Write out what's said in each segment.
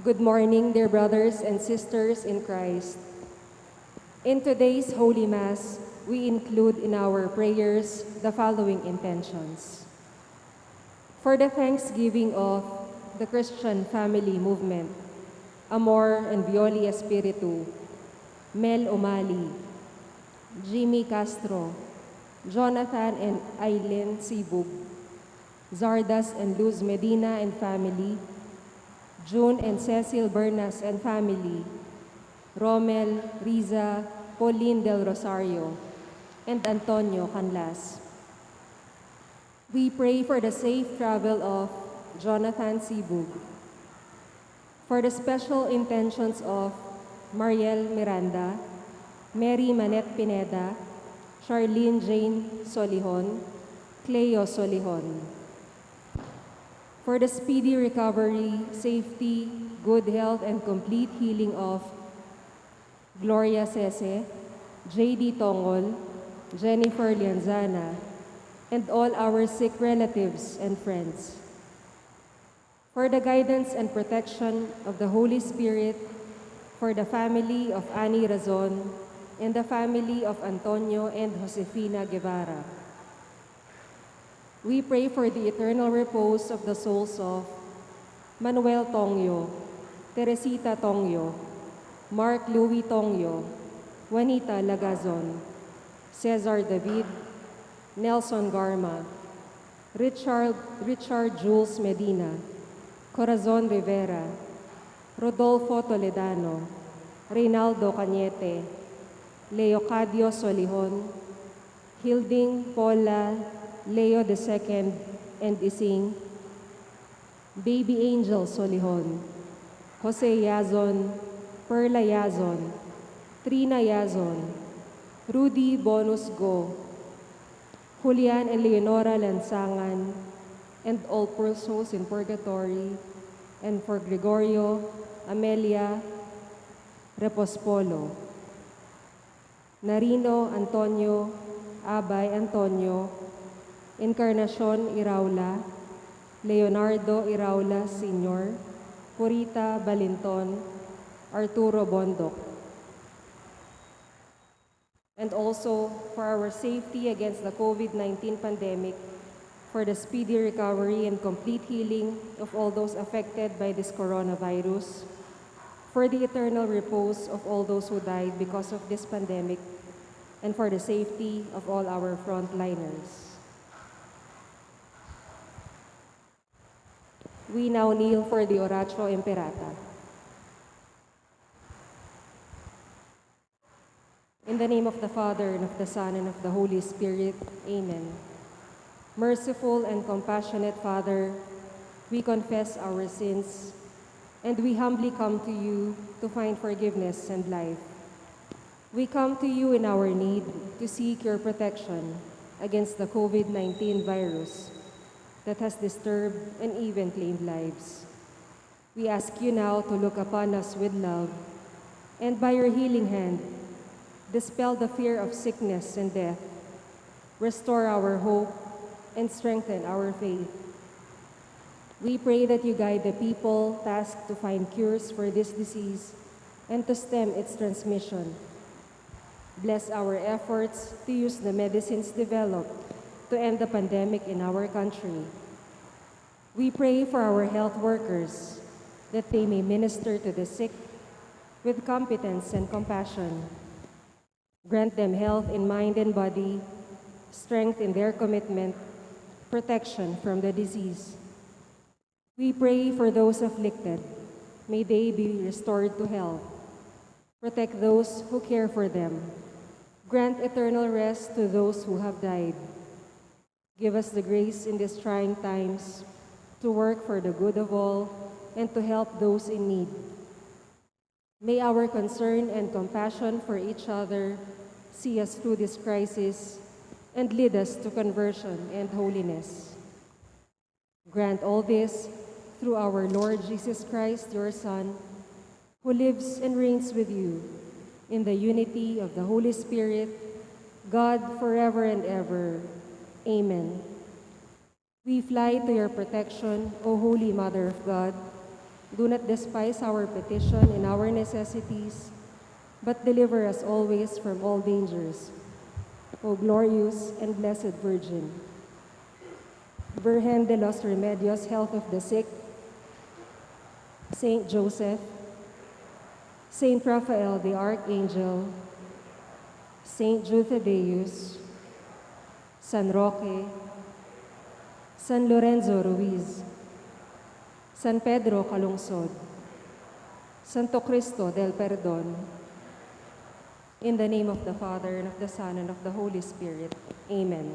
Good morning, dear brothers and sisters in Christ. In today's Holy Mass, we include in our prayers the following intentions. For the thanksgiving of the Christian family movement, Amor and Violi Espiritu, Mel Umali, Jimmy Castro, Jonathan and Aileen Sibug, Zardas and Luz Medina and family, June and Cecil Bernas and family, Romel, Riza, Pauline Del Rosario, and Antonio Canlas. We pray for the safe travel of Jonathan Sibug, for the special intentions of Mariel Miranda, Mary Manette Pineda, Charlene Jane Solihon, Cleo Solihon. For the speedy recovery, safety, good health, and complete healing of Gloria Sese, J.D. Tongol, Jennifer Lianzana, and all our sick relatives and friends. For the guidance and protection of the Holy Spirit, for the family of Annie Razon, and the family of Antonio and Josefina Guevara. We pray for the eternal repose of the souls of Manuel Tongyo, Teresita Tongyo, Mark Louis Tongyo, Juanita Lagazon, Cesar David, Nelson Garma, Richard Jules Medina, Corazon Rivera, Rodolfo Toledano, Reynaldo Cañete, Leocadio Solihon, Hilding Paula Leo II and Ising, Baby Angel Solihon, Jose Yazon, Perla Yazon, Trina Yazon, Rudy Bonus Go, Julian and Leonora Lansangan, and all souls in purgatory, and for Gregorio, Amelia, Repospolo, Narino Antonio, Abay Antonio, Encarnacion Iraula, Leonardo Iraula Sr., Purita Balinton, Arturo Bondoc. And also for our safety against the COVID-19 pandemic, for the speedy recovery and complete healing of all those affected by this coronavirus, for the eternal repose of all those who died because of this pandemic, and for the safety of all our frontliners. We now kneel for the Oratio Imperata. In the name of the Father, and of the Son, and of the Holy Spirit, Amen. Merciful and compassionate Father, we confess our sins, and we humbly come to you to find forgiveness and life. We come to you in our need to seek your protection against the COVID-19 virus that has disturbed and even claimed lives. We ask you now to look upon us with love, and by your healing hand, dispel the fear of sickness and death, restore our hope, and strengthen our faith. We pray that you guide the people tasked to find cures for this disease and to stem its transmission. Bless our efforts to use the medicines developed to end the pandemic in our country. We pray for our health workers, that they may minister to the sick with competence and compassion. Grant them health in mind and body, strength in their commitment, protection from the disease. We pray for those afflicted. May they be restored to health. Protect those who care for them. Grant eternal rest to those who have died. Give us the grace in these trying times to work for the good of all and to help those in need. May our concern and compassion for each other see us through this crisis and lead us to conversion and holiness. Grant all this through our Lord Jesus Christ, your Son, who lives and reigns with you in the unity of the Holy Spirit, God forever and ever. Amen. We fly to your protection, O Holy Mother of God. Do not despise our petition and our necessities, but deliver us always from all dangers. O glorious and blessed Virgin, Virgen de los Remedios, health of the sick, Saint Joseph, Saint Raphael the Archangel, Saint Jude Thaddeus, San Roque, San Lorenzo Ruiz, San Pedro Calungsod, Santo Cristo del Perdon, in the name of the Father, and of the Son, and of the Holy Spirit. Amen.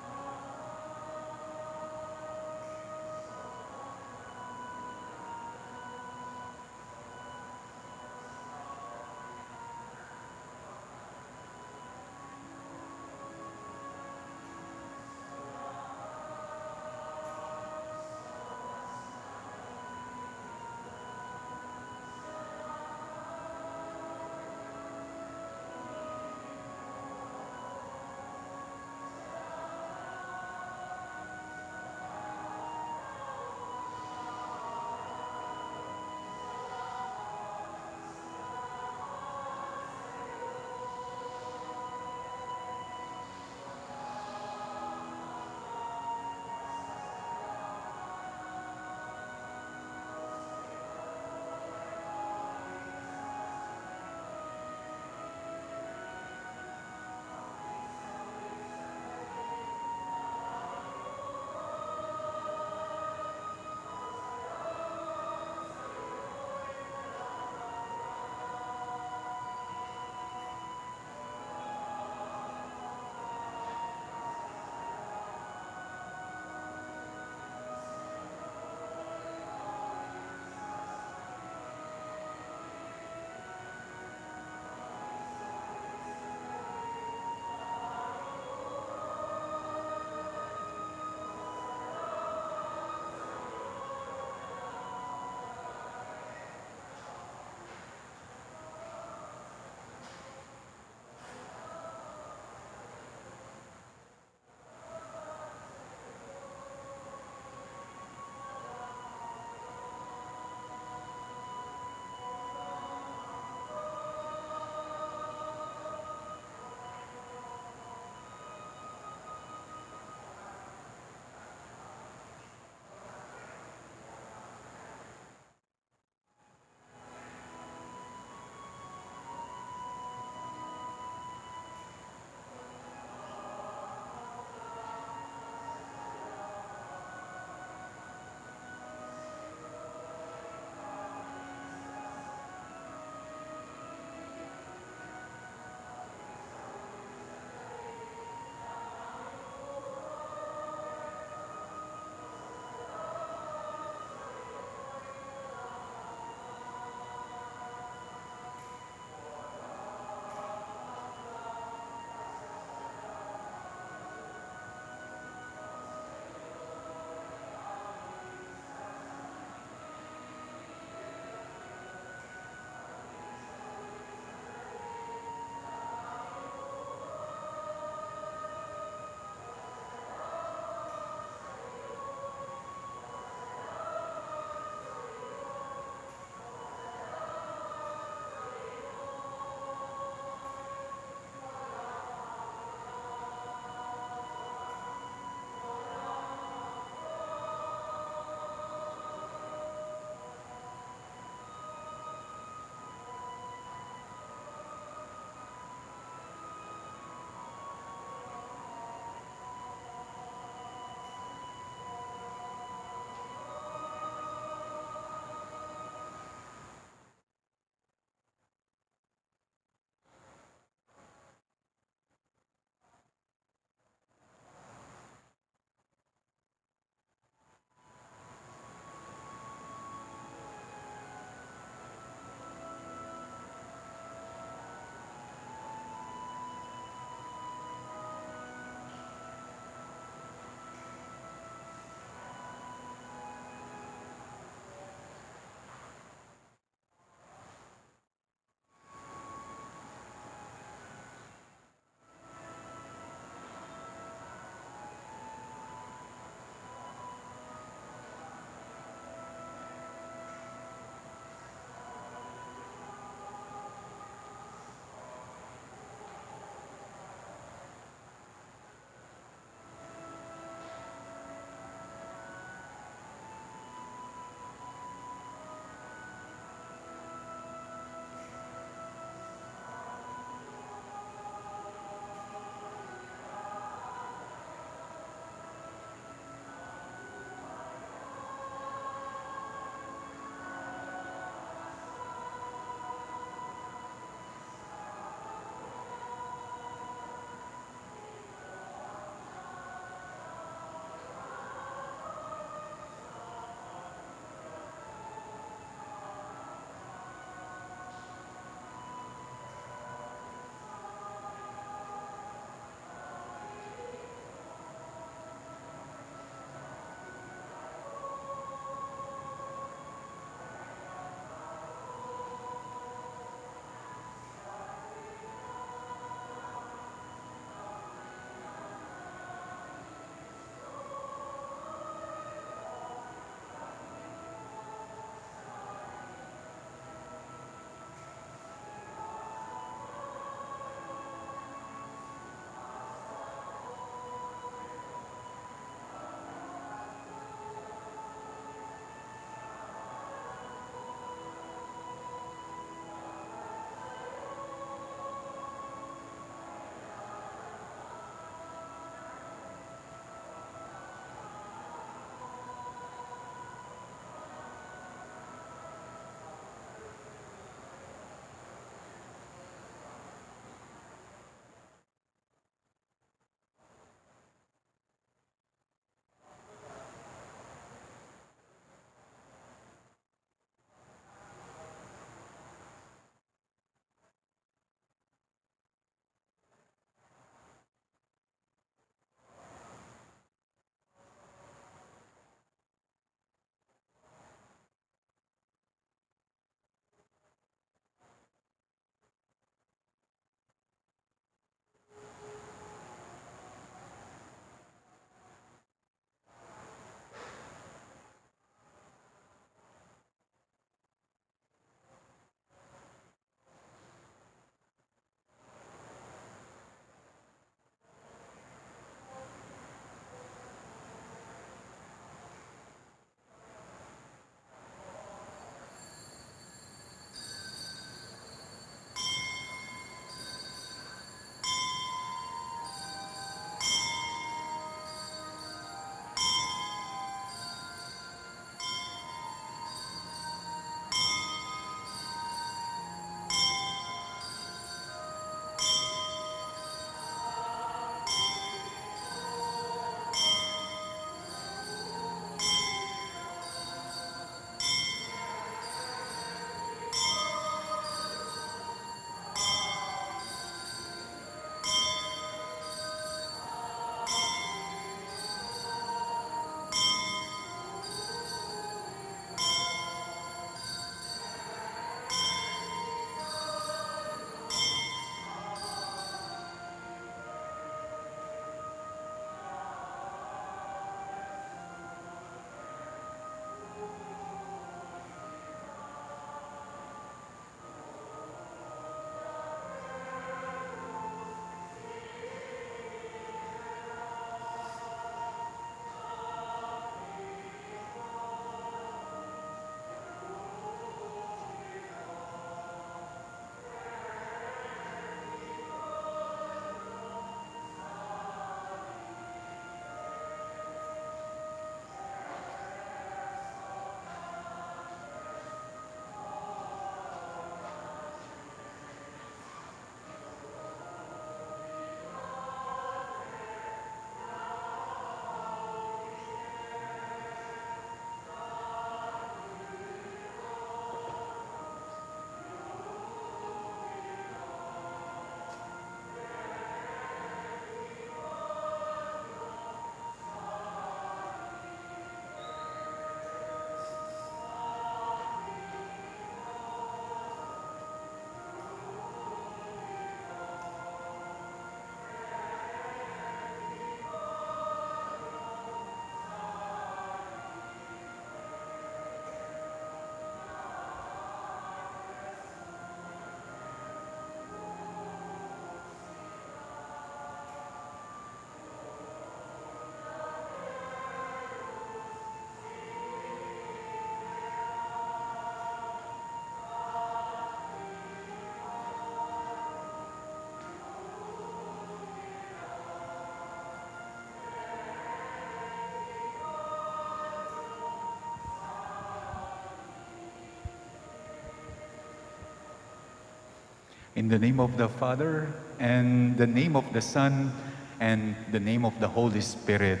In the name of the Father, and the name of the Son, and the name of the Holy Spirit.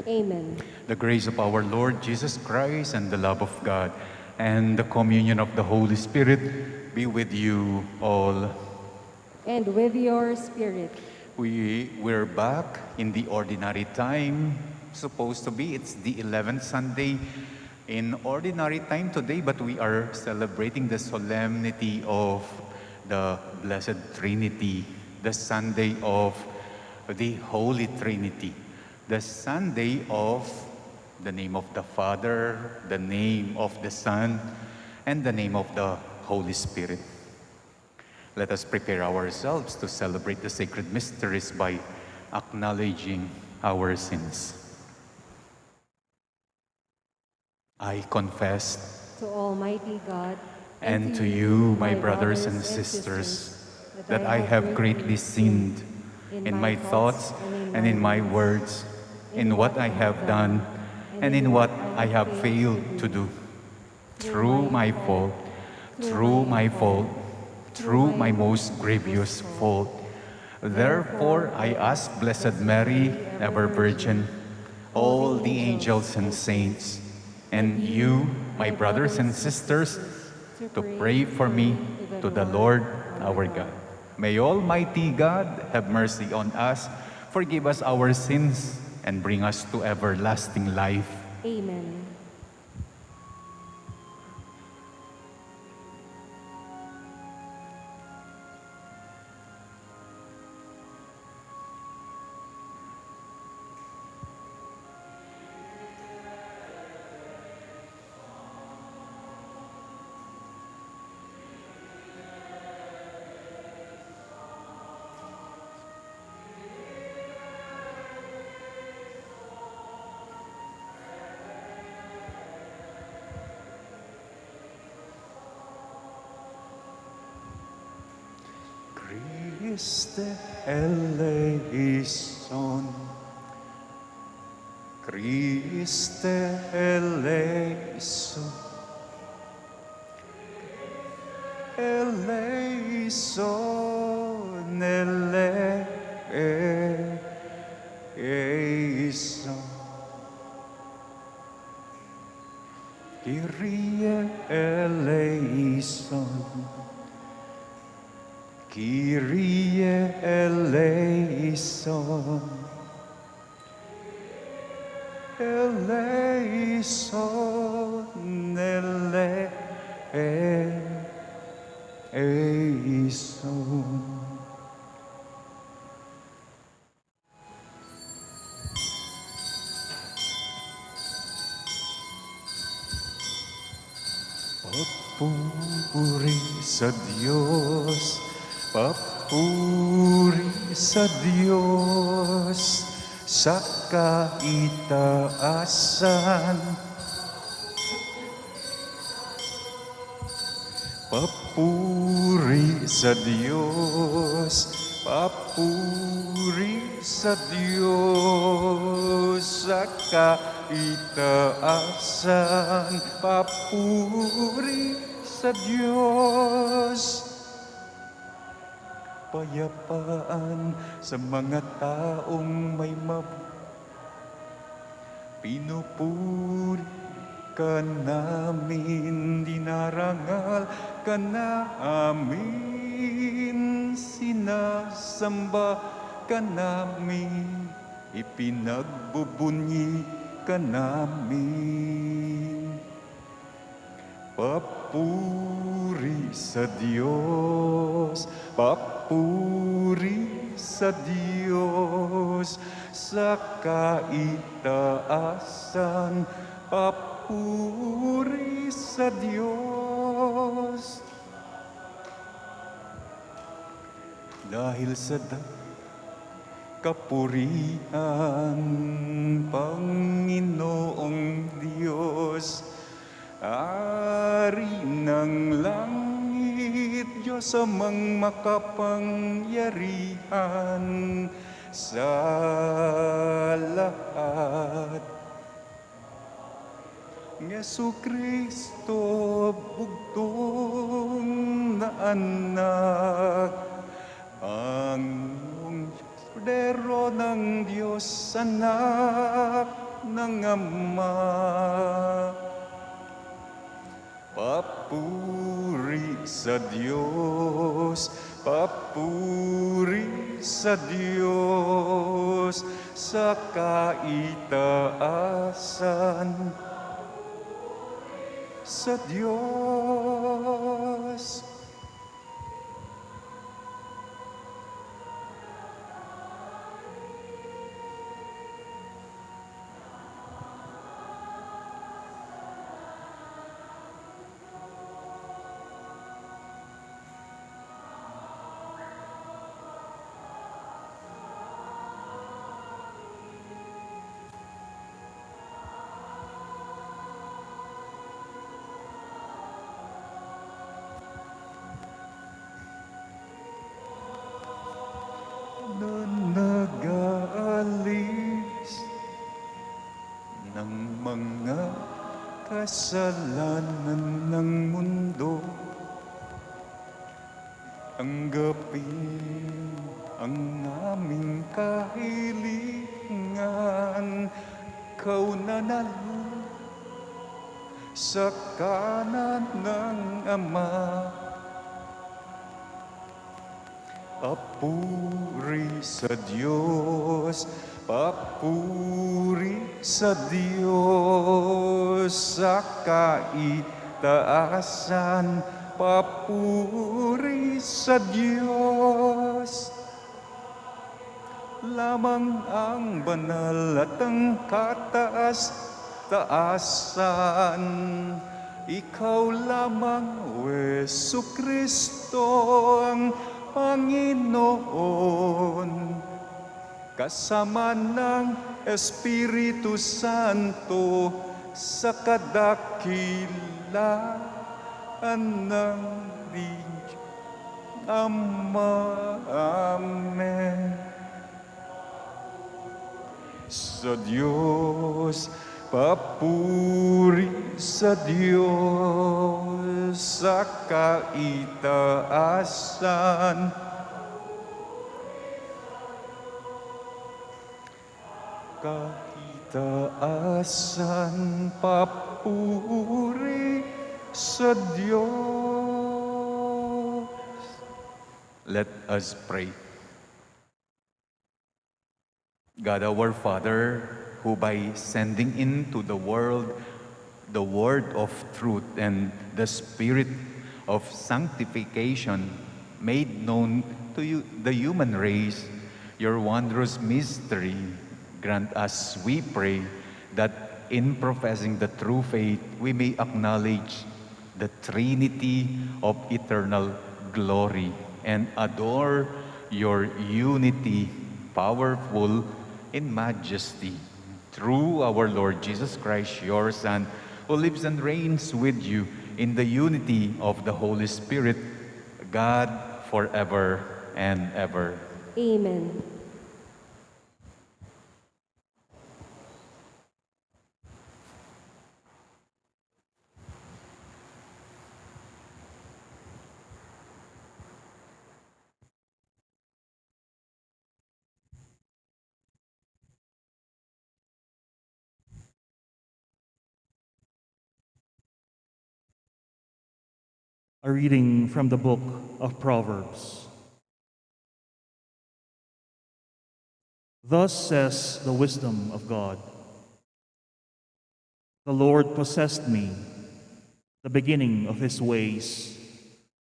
Amen. The grace of our Lord Jesus Christ and the love of God and the communion of the Holy Spirit be with you all. And with your spirit. We're back in the ordinary time. Supposed to be, it's the 11th Sunday in ordinary time today, but we are celebrating the solemnity of the Blessed Trinity, the Sunday of the Holy Trinity, the Sunday of the name of the Father, the name of the Son, and the name of the Holy Spirit. Let us prepare ourselves to celebrate the sacred mysteries by acknowledging our sins. I confess To Almighty God and to you, my brothers and sisters, that I have greatly sinned in my thoughts and in my words, in what I have done and in what I have failed to do. Through my fault, through my fault, through my most grievous fault. Therefore, I ask Blessed Mary, ever Virgin, all the angels and saints, and you, my brothers and sisters, to pray for me to the Lord our God. May Almighty God have mercy on us, forgive us our sins, and bring us to everlasting life. Amen. Christe eleison, Christe eleison, eleison, eleison, Kyrie eleison, Kyrie eleison, eleison, eleison. Papuri sa Diyos, papuri sa Diyos, sa kaitaasan. Papuri sa Diyos, papuri sa Diyos, sa kaitaasan. Papuri sa Diyos. Kapayapaan sa mga taong may pinupuri ka namin, dinarangal ka namin, sinasamba ka namin, ipinagbubunyi ka namin. Papuri sa Diyos, papuri sa Diyos, sa kaitaasan, papuri sa Diyos. Dahil sa kapurihan, Panginoong Diyos, Ari ng langit, Diyos amang makapangyarihan sa lahat. Jesu Kristo, bugtong na anak, ang Kordero ng Diyos, anak ng Ama. Papuri sa Diyos, papuri sa Diyos, sa kaitaasan sa Diyos. Na nag-aalis ng mga kasalanan ng mundo, tanggapin ang aming kahilingan, kaunanalo sa kanan ng Ama. Papuri sa Diyos, papuri sa Diyos, sa kaitaasan, papuri sa Diyos. Lamang ang banal at ang kataas-taasan, ikaw lamang, Jesucristo, ang Panginoon, kasama ng Espiritu Santo sa kadakilaan ng Diyos Ama. Amen. Sa Diyos, papuri sa Diyos, sa kaitaasan, papuri sa Diyos. Let us pray. God our Father, who by sending into the world the word of truth and the spirit of sanctification, made known to you, the human race, your wondrous mystery, grant us, we pray, that in professing the true faith, we may acknowledge the Trinity of eternal glory and adore your unity, powerful in majesty, through our Lord Jesus Christ, your Son, who lives and reigns with you in the unity of the Holy Spirit, God, forever and ever. Amen. A reading from the book of Proverbs. Thus says the wisdom of God. The Lord possessed me, the beginning of his ways,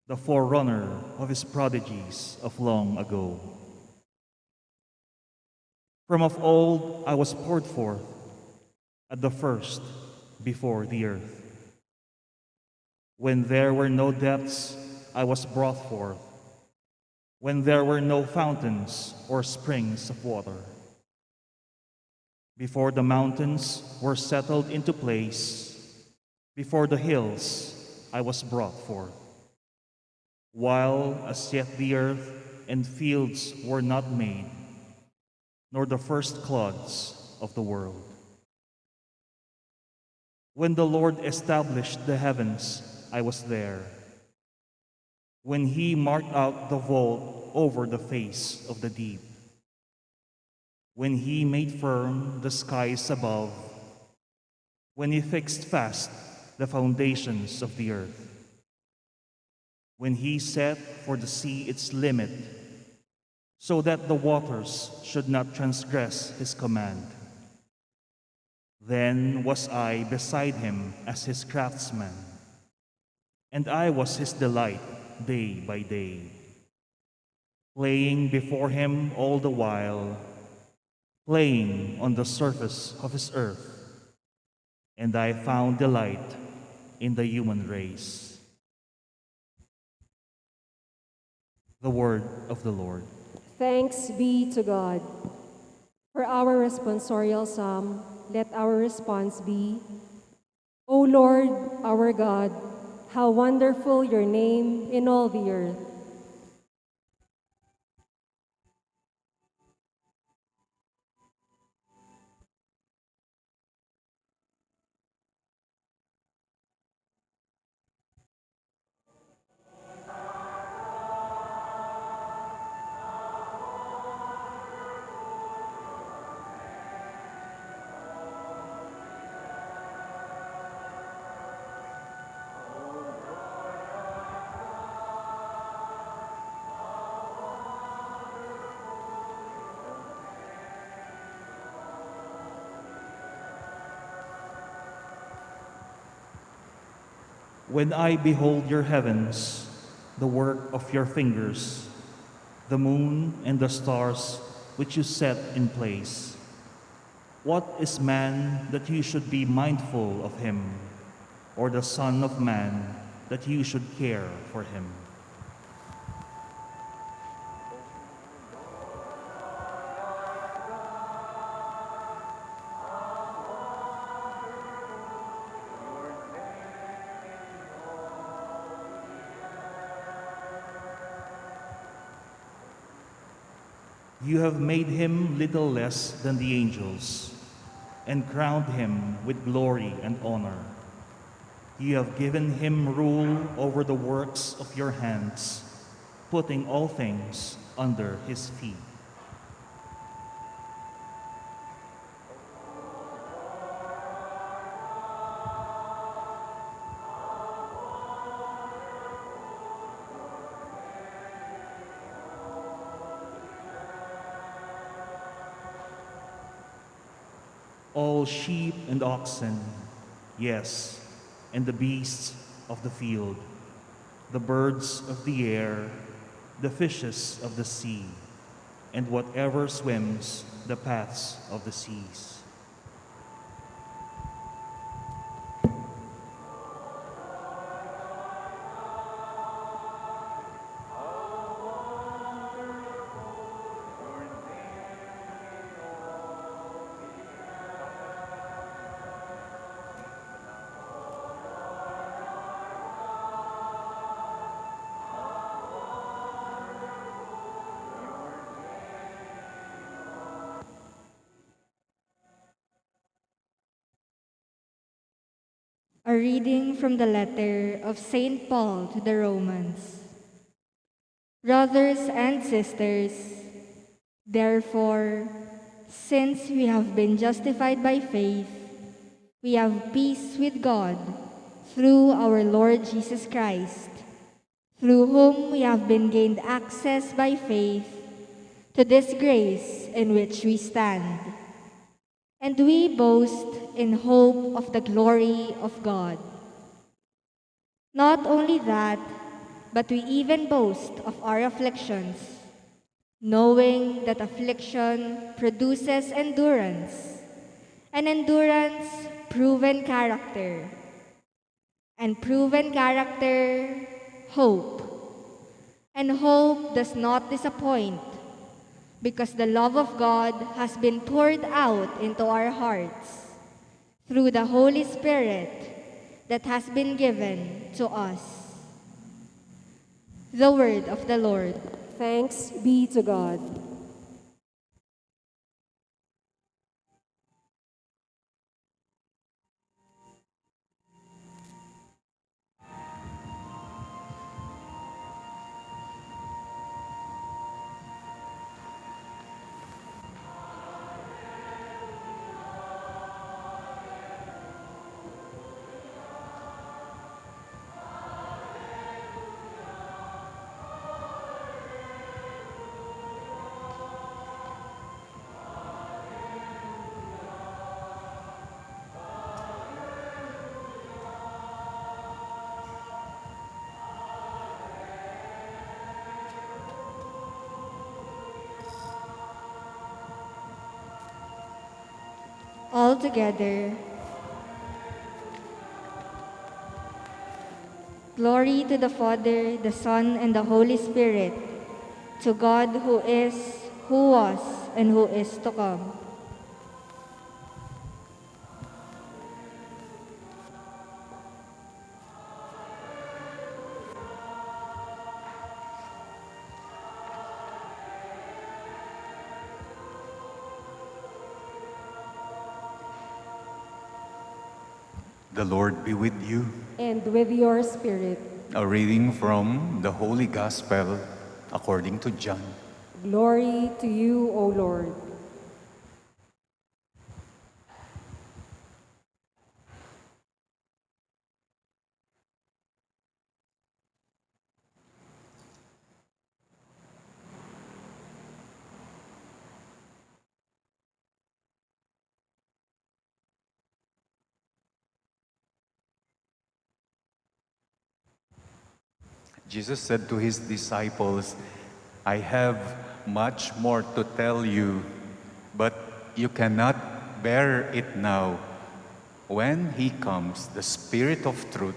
the forerunner of his prodigies of long ago. From of old I was poured forth, at the first before the earth. When there were no depths, I was brought forth, when there were no fountains or springs of water. Before the mountains were settled into place, before the hills I was brought forth. While as yet the earth and fields were not made, nor the first clods of the world. When the Lord established the heavens, I was there, when he marked out the vault over the face of the deep, when he made firm the skies above, when he fixed fast the foundations of the earth, when he set for the sea its limit, so that the waters should not transgress his command. Then was I beside him as his craftsman, and I was his delight day by day, playing before him all the while, playing on the surface of his earth, and I found delight in the human race. The word of the Lord. Thanks be to God. For our responsorial psalm, let our response be, O Lord, our God, how wonderful your name in all the earth. When I behold your heavens, the work of your fingers, the moon and the stars which you set in place, what is man that you should be mindful of him, or the Son of Man that you should care for him? You have made him little less than the angels, and crowned him with glory and honor. You have given him rule over the works of your hands, putting all things under his feet. All sheep and oxen, yes, and the beasts of the field, the birds of the air, the fishes of the sea, and whatever swims the paths of the seas. A reading from the letter of St. Paul to the Romans. Brothers and sisters, therefore, since we have been justified by faith, we have peace with God through our Lord Jesus Christ, through whom we have been gained access by faith to this grace in which we stand. And we boast in hope of the glory of God. Not only that, but we even boast of our afflictions, knowing that affliction produces endurance, and endurance, proven character, and proven character, hope. And hope does not disappoint, because the love of God has been poured out into our hearts through the Holy Spirit that has been given to us. The word of the Lord. Thanks be to God. All together. Glory to the Father, the Son, and the Holy Spirit, to God who is, who was, and who is to come. The Lord be with you. And with your spirit. A reading from the Holy Gospel according to John. Glory to you, O Lord. Jesus said to his disciples, I have much more to tell you, but you cannot bear it now. When he comes, the Spirit of truth,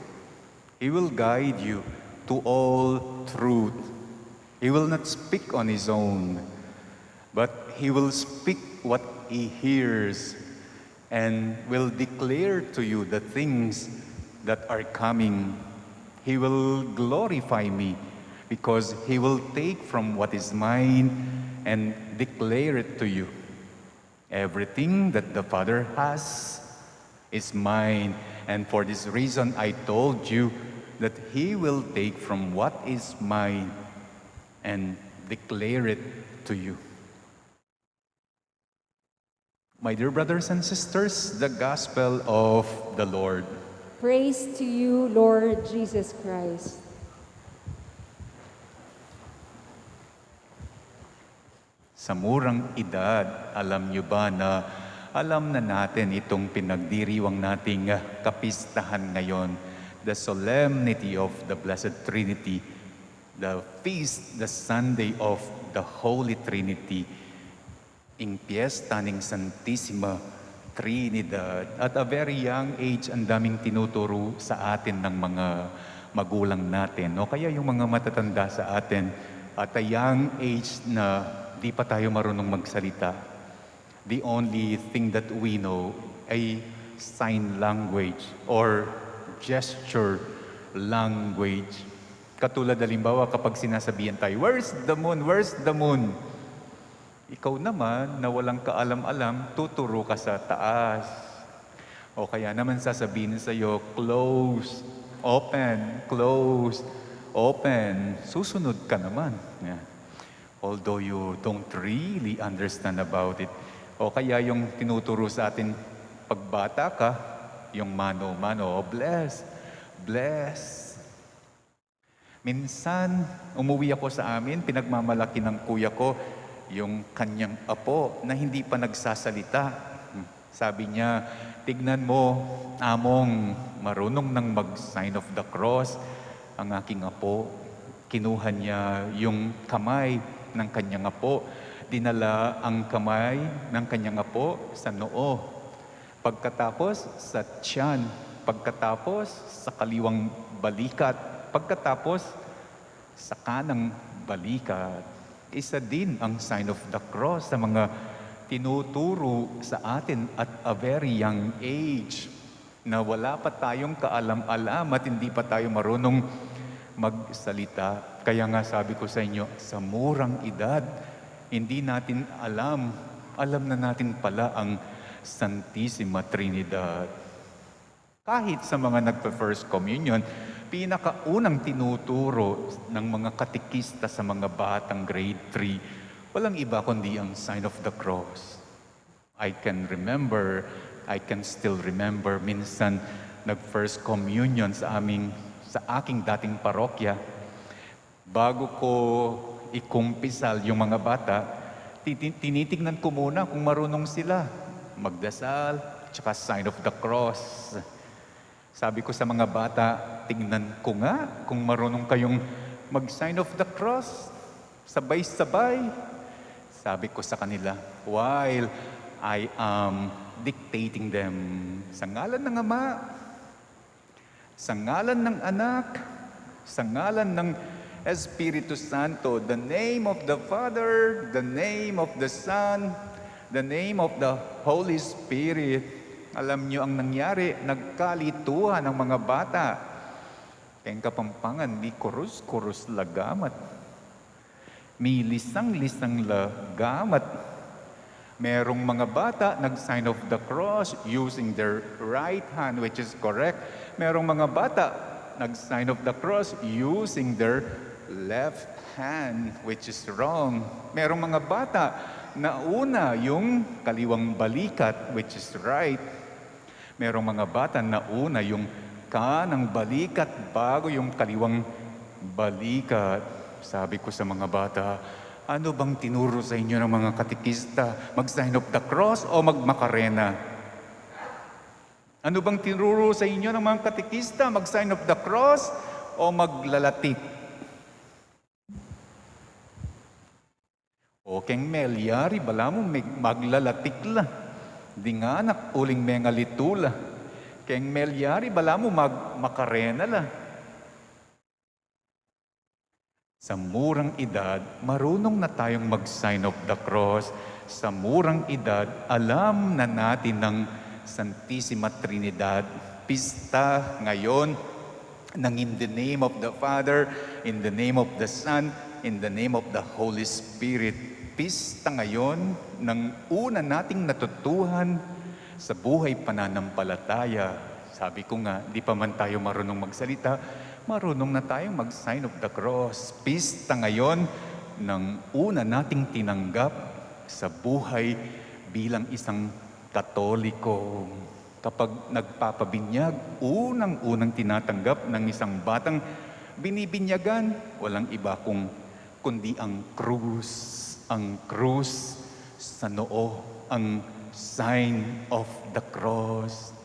he will guide you to all truth. He will not speak on his own, but he will speak what he hears and will declare to you the things that are coming. He will glorify me because he will take from what is mine and declare it to you. Everything that the Father has is mine, and for this reason I told you that he will take from what is mine and declare it to you. My dear brothers and sisters, the Gospel of the Lord. Praise to you, Lord Jesus Christ. Sa murang edad, alam niyo ba na alam na natin itong pinagdiriwang nating kapistahan ngayon, the Solemnity of the Blessed Trinity, the feast, the Sunday of the Holy Trinity, in Fiesta ng Santissima Trinidad. At a very young age, ang daming tinuturo sa atin ng mga magulang natin. O kaya yung mga matatanda sa atin, at a young age na di pa tayo marunong magsalita. The only thing that we know ay sign language or gesture language. Katulad halimbawa kapag sinasabihan tayo, where's the moon? Where's the moon? Ikaw naman, na walang kaalam-alam, tuturo ka sa taas. O kaya naman sasabihin sa'yo, close, open, close, open. Susunod ka naman. Yeah. Although you don't really understand about it. O kaya yung tinuturo sa atin, pagbata ka, yung mano-mano, bless, bless. Minsan, umuwi ako sa amin, pinagmamalaki ng kuya ko, yung kanyang apo na hindi pa nagsasalita. Sabi niya, tignan mo, among, marunong nang mag-sign of the cross. Ang aking apo, kinuha niya yung kamay ng kanyang apo. Dinala ang kamay ng kanyang apo sa noo. Pagkatapos sa tiyan. Pagkatapos sa kaliwang balikat. Pagkatapos sa kanang balikat. Isa din ang sign of the cross sa mga tinuturo sa atin at a very young age na wala pa tayong kaalam-alam at hindi pa tayo marunong magsalita. Kaya nga sabi ko sa inyo, sa murang edad, hindi natin alam na natin pala ang Santissima Trinidad. Kahit sa mga nagpa-First Communion, pinakaunang tinuturo ng mga katikista sa mga batang grade 3, walang iba kundi ang sign of the cross. I can still remember, minsan nag-First Communion sa aking dating parokya. Bago ko ikumpisal yung mga bata, tinitignan ko muna kung marunong sila magdasal, tsaka sign of the cross. Sabi ko sa mga bata, tignan ko nga kung marunong kayong mag-sign of the cross. Sabay-sabay. Sabi ko sa kanila, while I am dictating them. Sa ngalan ng Ama, sa ngalan ng Anak, sa ngalan ng Espiritu Santo, the name of the Father, the name of the Son, the name of the Holy Spirit. Alam niyo ang nangyari, nagkalituhan ng mga bata. Kaya Kapampangan, mi kurus-kurus lagamat. Mi lisang-lisang lagamat. Merong mga bata nag-sign of the cross using their right hand, which is correct. Merong mga bata nag-sign of the cross using their left hand, which is wrong. Merong mga bata na una yung kaliwang balikat, which is right. Merong mga bata na una yung kanang balikat bago yung kaliwang balikat. Sabi ko sa mga bata, ano bang tinuro sa inyo ng mga katikista? Mag-sign of the cross o magmakarena? Ano bang tinuro sa inyo ng mga katikista? Mag-sign of the cross o maglalatik? O keng melyari, bala mo maglalatik la. Di nga anak, uling mengalitula. Keng melyari, bala mo magmakarena la. Sa murang edad, marunong na tayong mag-sign of the cross. Sa murang edad, alam na natin ng Santissima Trinidad. Pista ngayon ng in the name of the Father, in the name of the Son, in the name of the Holy Spirit. Pista ngayon ng una nating natutuhan sa buhay pananampalataya. Sabi ko nga, di pa man tayo marunong magsalita, marunong na tayong mag-sign of the cross. Pista ngayon ng una nating tinanggap sa buhay bilang isang Katoliko. Kapag nagpapabinyag, unang-unang tinatanggap ng isang batang binibinyagan, walang iba kundi ang krus. Ang krus sa noo, ang sign of the cross.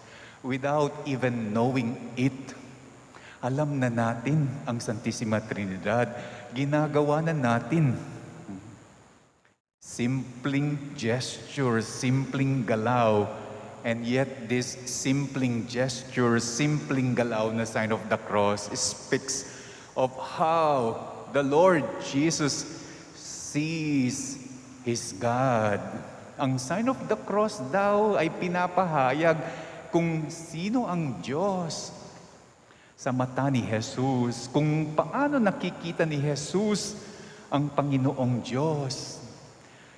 Without even knowing it, alam na natin ang Santissima Trinidad. Ginagawa na natin. Simpleng gesture, simpleng galaw. And yet this simpleng gesture, simpleng galaw na sign of the cross speaks of how the Lord Jesus sees His God. Ang sign of the cross daw ay pinapahayag kung sino ang Diyos sa mata ni Jesus, kung paano nakikita ni Jesus ang Panginoong Diyos.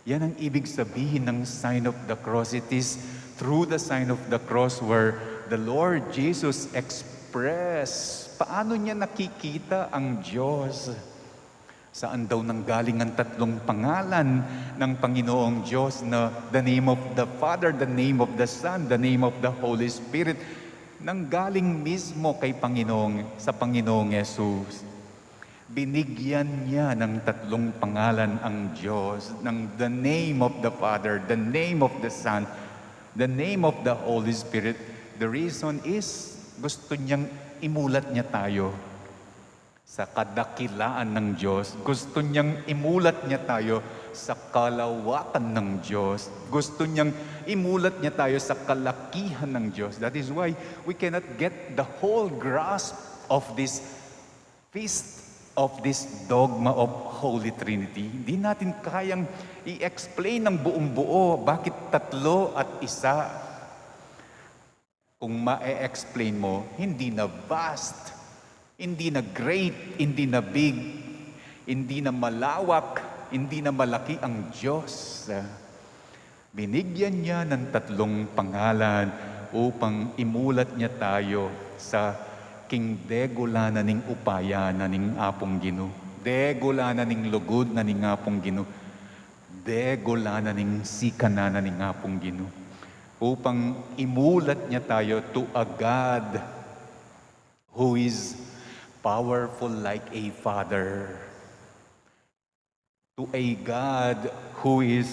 Yan ang ibig sabihin ng sign of the cross. It is through the sign of the cross where the Lord Jesus express paano niya nakikita ang Diyos. Saan daw nanggaling ang tatlong pangalan ng Panginoong Diyos na the name of the Father, the name of the Son, the name of the Holy Spirit, nanggaling mismo kay sa Panginoong Yesus. Binigyan niya ng tatlong pangalan ang Diyos, ng the name of the Father, the name of the Son, the name of the Holy Spirit. The reason is, gusto niyang imulat niya tayo sa kadakilaan ng Diyos. Gusto niyang imulat niya tayo sa kalawakan ng Diyos. Gusto niyang imulat niya tayo sa kalakihan ng Diyos. That is why we cannot get the whole grasp of this feast, of this dogma of Holy Trinity. Hindi natin kayang i-explain ng buong buo bakit tatlo at isa. Kung ma-explain mo, hindi na vast, hindi na great, hindi na big, hindi na malawak, hindi na malaki ang Diyos. Binigyan niya ng tatlong pangalan upang imulat niya tayo sa king degula na ning upaya na ning apong Gino. Degula na ning lugod na ning apong Gino. Degula na ning sikana na ning apong Gino. Upang imulat niya tayo to a God who is powerful like a father, to a God who is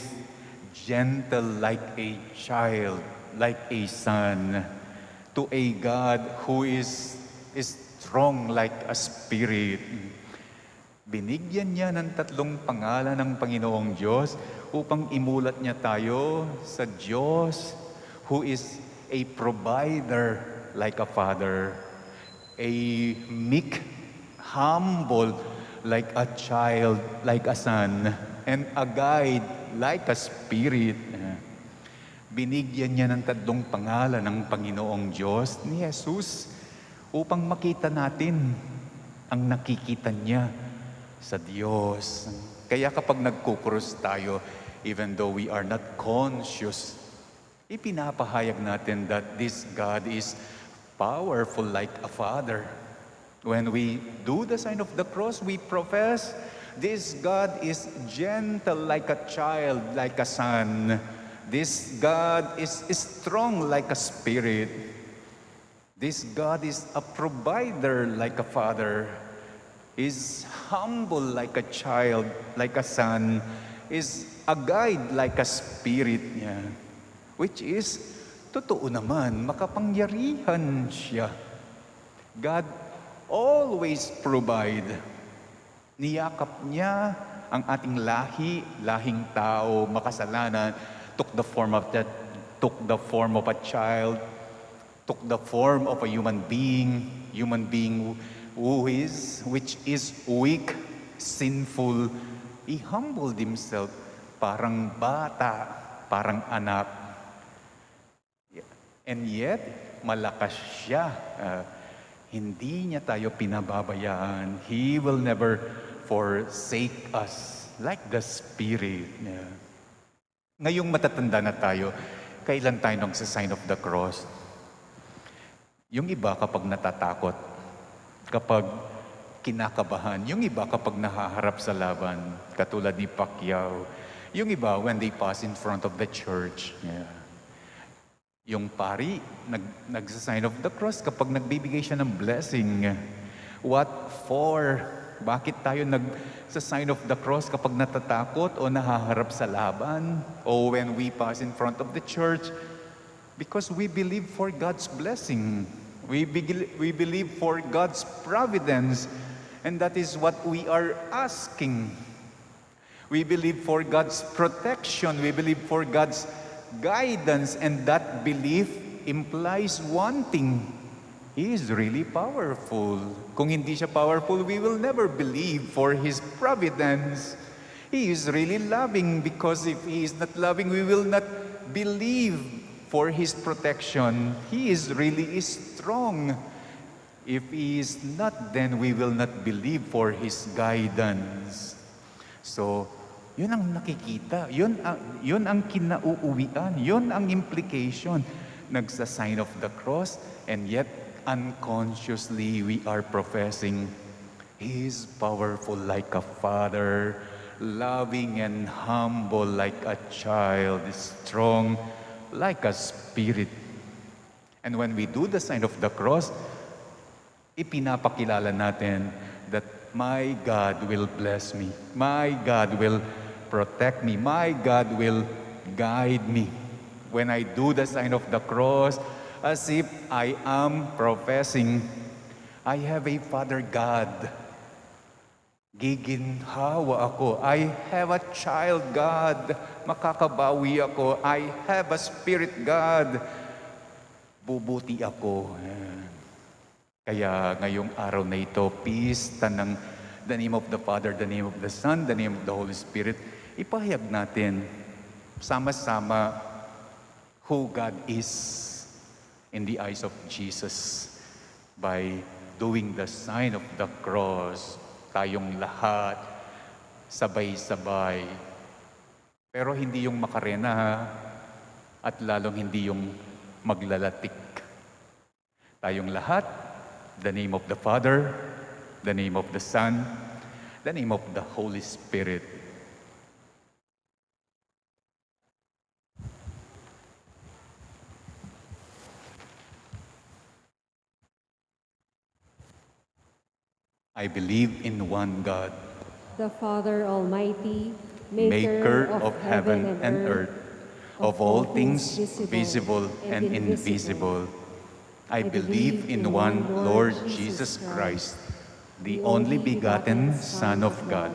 gentle like a child, like a son, to a God who is strong like a spirit. Binigyan niya ng tatlong pangalan ng Panginoong Diyos upang imulat niya tayo sa Diyos who is a provider like a father, a meek, humble like a child, like a son, and a guide like a spirit. Binigyan niya ng tatlong pangalan ng Panginoong Diyos ni Jesus upang makita natin ang nakikita niya sa Diyos. Kaya kapag nagkukrus tayo, even though we are not conscious, ipinapahayag natin that this God is powerful like a father. When we do the sign of the cross, we profess this God is gentle like a child, like a son. This God is strong like a spirit. This God is a provider like a father. Is humble like a child, like a son. Is a guide like a spirit niya. Which is, totoo naman, makapangyarihan siya. God always provide. Niyakap niya ang ating lahi, lahing tao, makasalanan, took the form of a child, took the form of a human being which is weak, sinful. He humbled himself, parang bata, parang anak. And yet, malakas siya. Hindi niya tayo pinababayaan. He will never forsake us like the Spirit. Ngayong matatanda na tayo, kailan tayo nagsa-sign of the cross? Yung iba kapag natatakot, kapag kinakabahan, yung iba kapag nahaharap sa laban, katulad ni Pacquiao, yung iba when they pass in front of the church. Yung pari, nagsa-sign of the cross kapag nagbibigay siya ng blessing. What for? Bakit tayo nagsa-sign of the cross kapag natatakot o nahaharap sa laban? O when we pass in front of the church? Because we believe for God's blessing. We believe for God's providence. And that is what we are asking. We believe for God's protection. We believe for God's guidance, and that belief implies one thing. He is really powerful. Kung hindi siya powerful, we will never believe for His providence. He is really loving, because if He is not loving, we will not believe for His protection. He is really strong. If He is not, then we will not believe for His guidance. So, yun ang nakikita, yun ang kinauuwian, yun ang implication. Nagsa-sign of the cross, and yet unconsciously we are professing, He is powerful like a father, loving and humble like a child, strong like a spirit. And when we do the sign of the cross, ipinapakilala natin that my God will bless me, my God will protect me, my God will guide me. When I do the sign of the cross, as if I am professing, I have a Father God. Giginhawa ako. I have a child God. Makakabawi ako. I have a Spirit God. Bubuti ako. Kaya ngayong araw na ito, pista ng the name of the Father, the name of the Son, the name of the Holy Spirit, ipahayag natin sama-sama who God is in the eyes of Jesus by doing the sign of the cross. Tayong lahat, sabay-sabay. Pero hindi yung makarena, ha? At lalong hindi yung maglalatik. Tayong lahat, the name of the Father, the name of the Son, the name of the Holy Spirit. I believe in one God, the Father Almighty, maker of heaven and earth, of all things visible and invisible. I believe in one Lord Jesus Christ, the only begotten Son of God,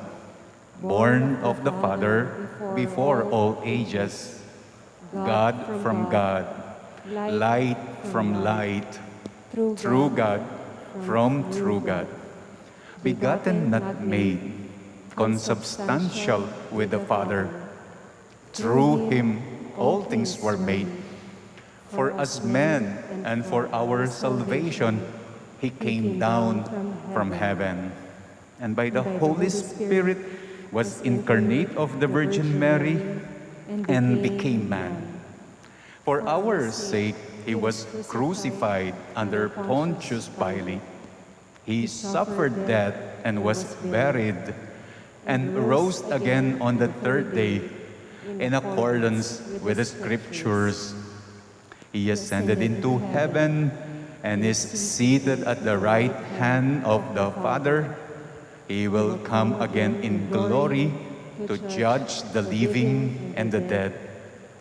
born of the Father before all ages, God from God, light from light, true God from true God, begotten not made, consubstantial with the Father. Through him all things were made. For us men and for our salvation, he came down from heaven, and by the Holy Spirit was incarnate of the Virgin Mary and became man. For our sake, he was crucified under Pontius Pilate. He suffered death and was buried, and rose again on the third day in accordance with the Scriptures. He ascended into heaven and is seated at the right hand of the Father. He will come again in glory to judge the living and the dead,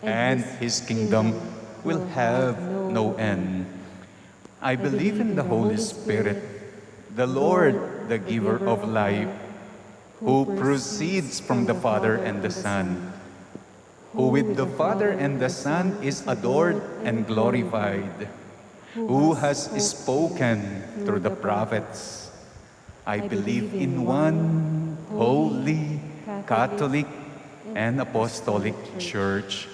and his kingdom will have no end. I believe in the Holy Spirit, the Lord, the giver of life, who proceeds from the Father and the Son, who with the Father and the Son is adored and glorified, who has spoken through the prophets. I believe in one holy, Catholic, and Apostolic Church.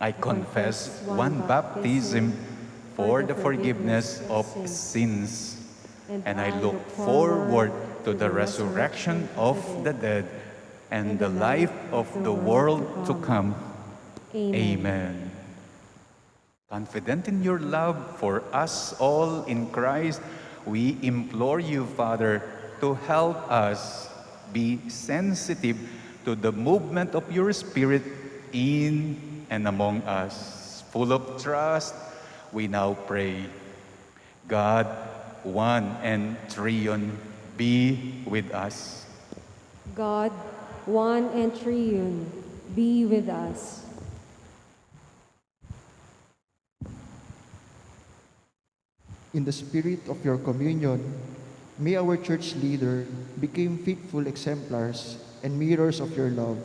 I confess one baptism for the forgiveness of sins, and I look forward to the resurrection of the dead and the life of the world to come. Amen. Confident in your love for us all in Christ, we implore you, Father, to help us be sensitive to the movement of your Spirit in and among us. Full of trust, we now pray. God, one and triune, be with us. God, one and triune, be with us. In the spirit of your communion, may our church leader become faithful exemplars and mirrors of your love,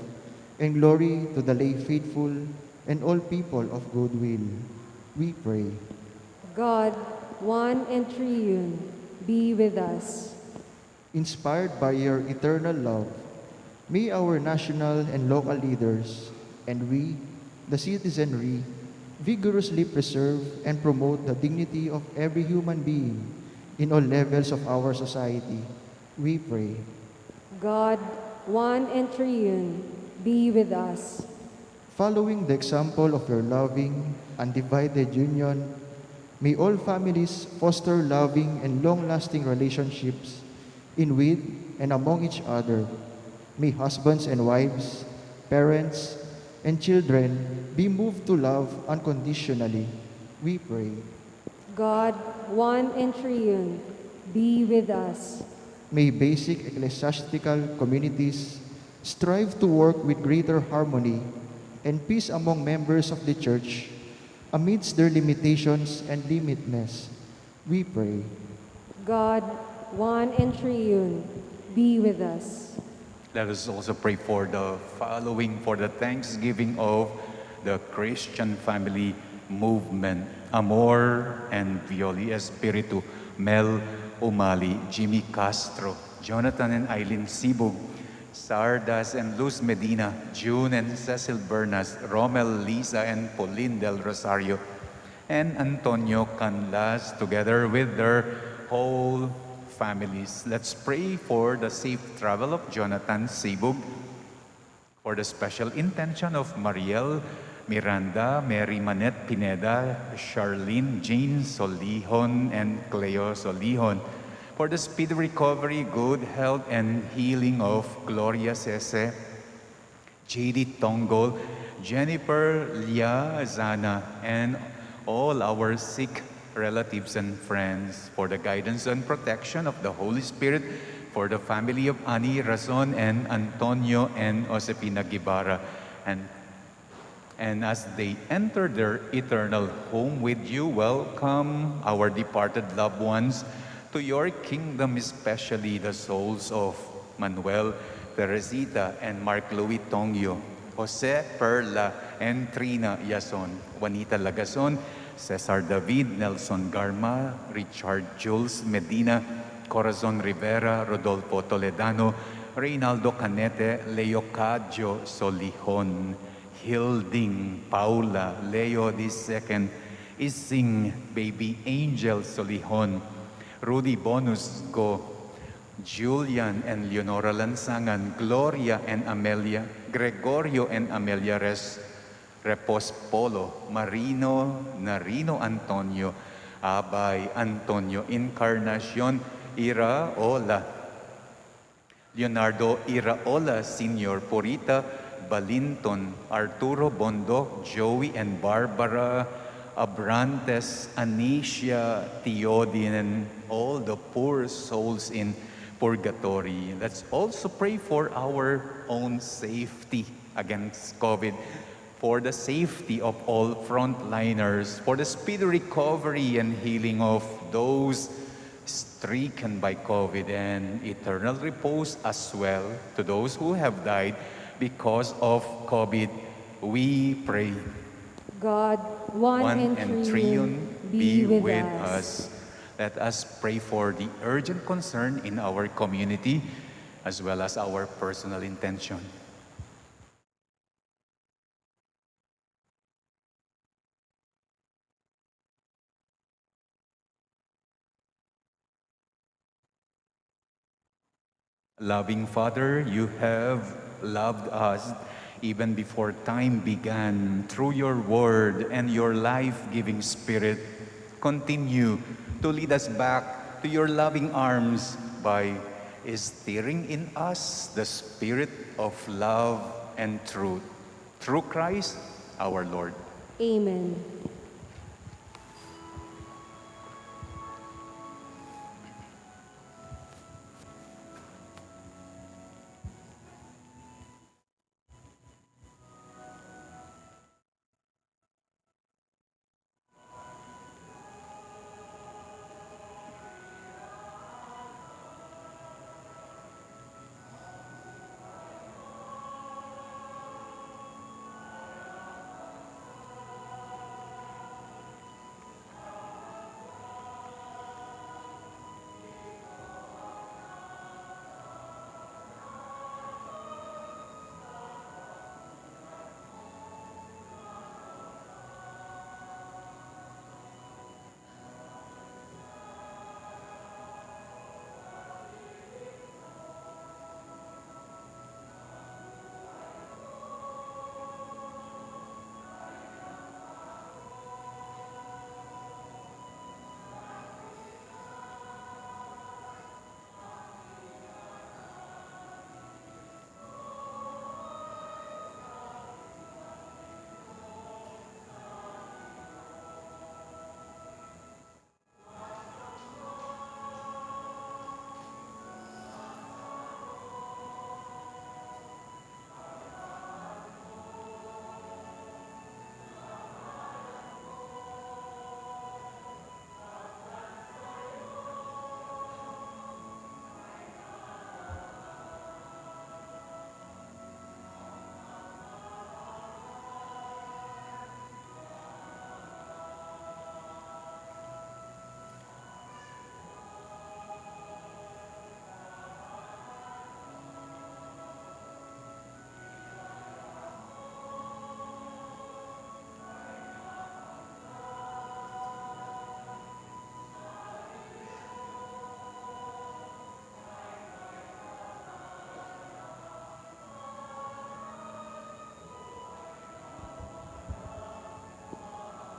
and glory to the lay faithful and all people of goodwill. We pray. God, one and triune, be with us. Inspired by your eternal love, may our national and local leaders, and we, the citizenry, vigorously preserve and promote the dignity of every human being in all levels of our society. We pray. God, one and triune, be with us. Following the example of your loving, undivided union, may all families foster loving and long-lasting relationships in with and among each other. May husbands and wives, parents, and children be moved to love unconditionally. We pray. God, one and triune, be with us. May basic ecclesiastical communities strive to work with greater harmony and peace among members of the Church amidst their limitations and limitness. We pray. God, one and triune, be with us. Let us also pray for the following, for the thanksgiving of the Christian family movement. Amor and Violi Espiritu, Mel Umali, Jimmy Castro, Jonathan and Eileen Sibug, Sardas and Luz Medina, June and Cecil Bernas, Romel, Lisa and Pauline del Rosario, and Antonio Canlas, together with their whole families. Let's pray for the safe travel of Jonathan Sibug, for the special intention of Mariel Miranda, Mary Manette Pineda, Charlene Jean Solihon, and Cleo Solihon, for the speedy recovery, good health, and healing of Gloria Sese, JD Tongol, Jennifer Lia Zana, and all our sick relatives and friends, for the guidance and protection of the Holy Spirit, for the family of Ani Razon and Antonio and Josefina Guevara, and as they enter their eternal home with you, welcome our departed loved ones to your kingdom, especially the souls of Manuel, Teresita, and Mark Louis Tongyo, Jose Perla, and Trina Yason, Juanita Lagason, Cesar David, Nelson Garma, Richard Jules Medina, Corazon Rivera, Rodolfo Toledano, Reynaldo Canete, Leocadio Solihon, Hilding Paula, Leo II, Ising Baby Angel Solihon, Rudy Bonus Go, Julian and Leonora Lansangan, Gloria and Amelia, Gregorio and Amelia Repos Polo, Marino Narino Antonio, Abay Antonio Encarnacion Iraola, Leonardo Iraola Sr., Purita Balinton, Arturo Bondoc, Joey and Barbara Abrantes, Anicia Theodin, and all the poor souls in purgatory. Let's also pray for our own safety against COVID, for the safety of all frontliners, for the speedy recovery and healing of those stricken by COVID, and eternal repose as well to those who have died because of COVID. We pray. God, one and triune, be with us. Let us pray for the urgent concern in our community as well as our personal intention. Loving Father, you have loved us even before time began. Through your word and your life-giving spirit, continue to lead us back to your loving arms by stirring in us the spirit of love and truth. Through Christ our Lord. Amen.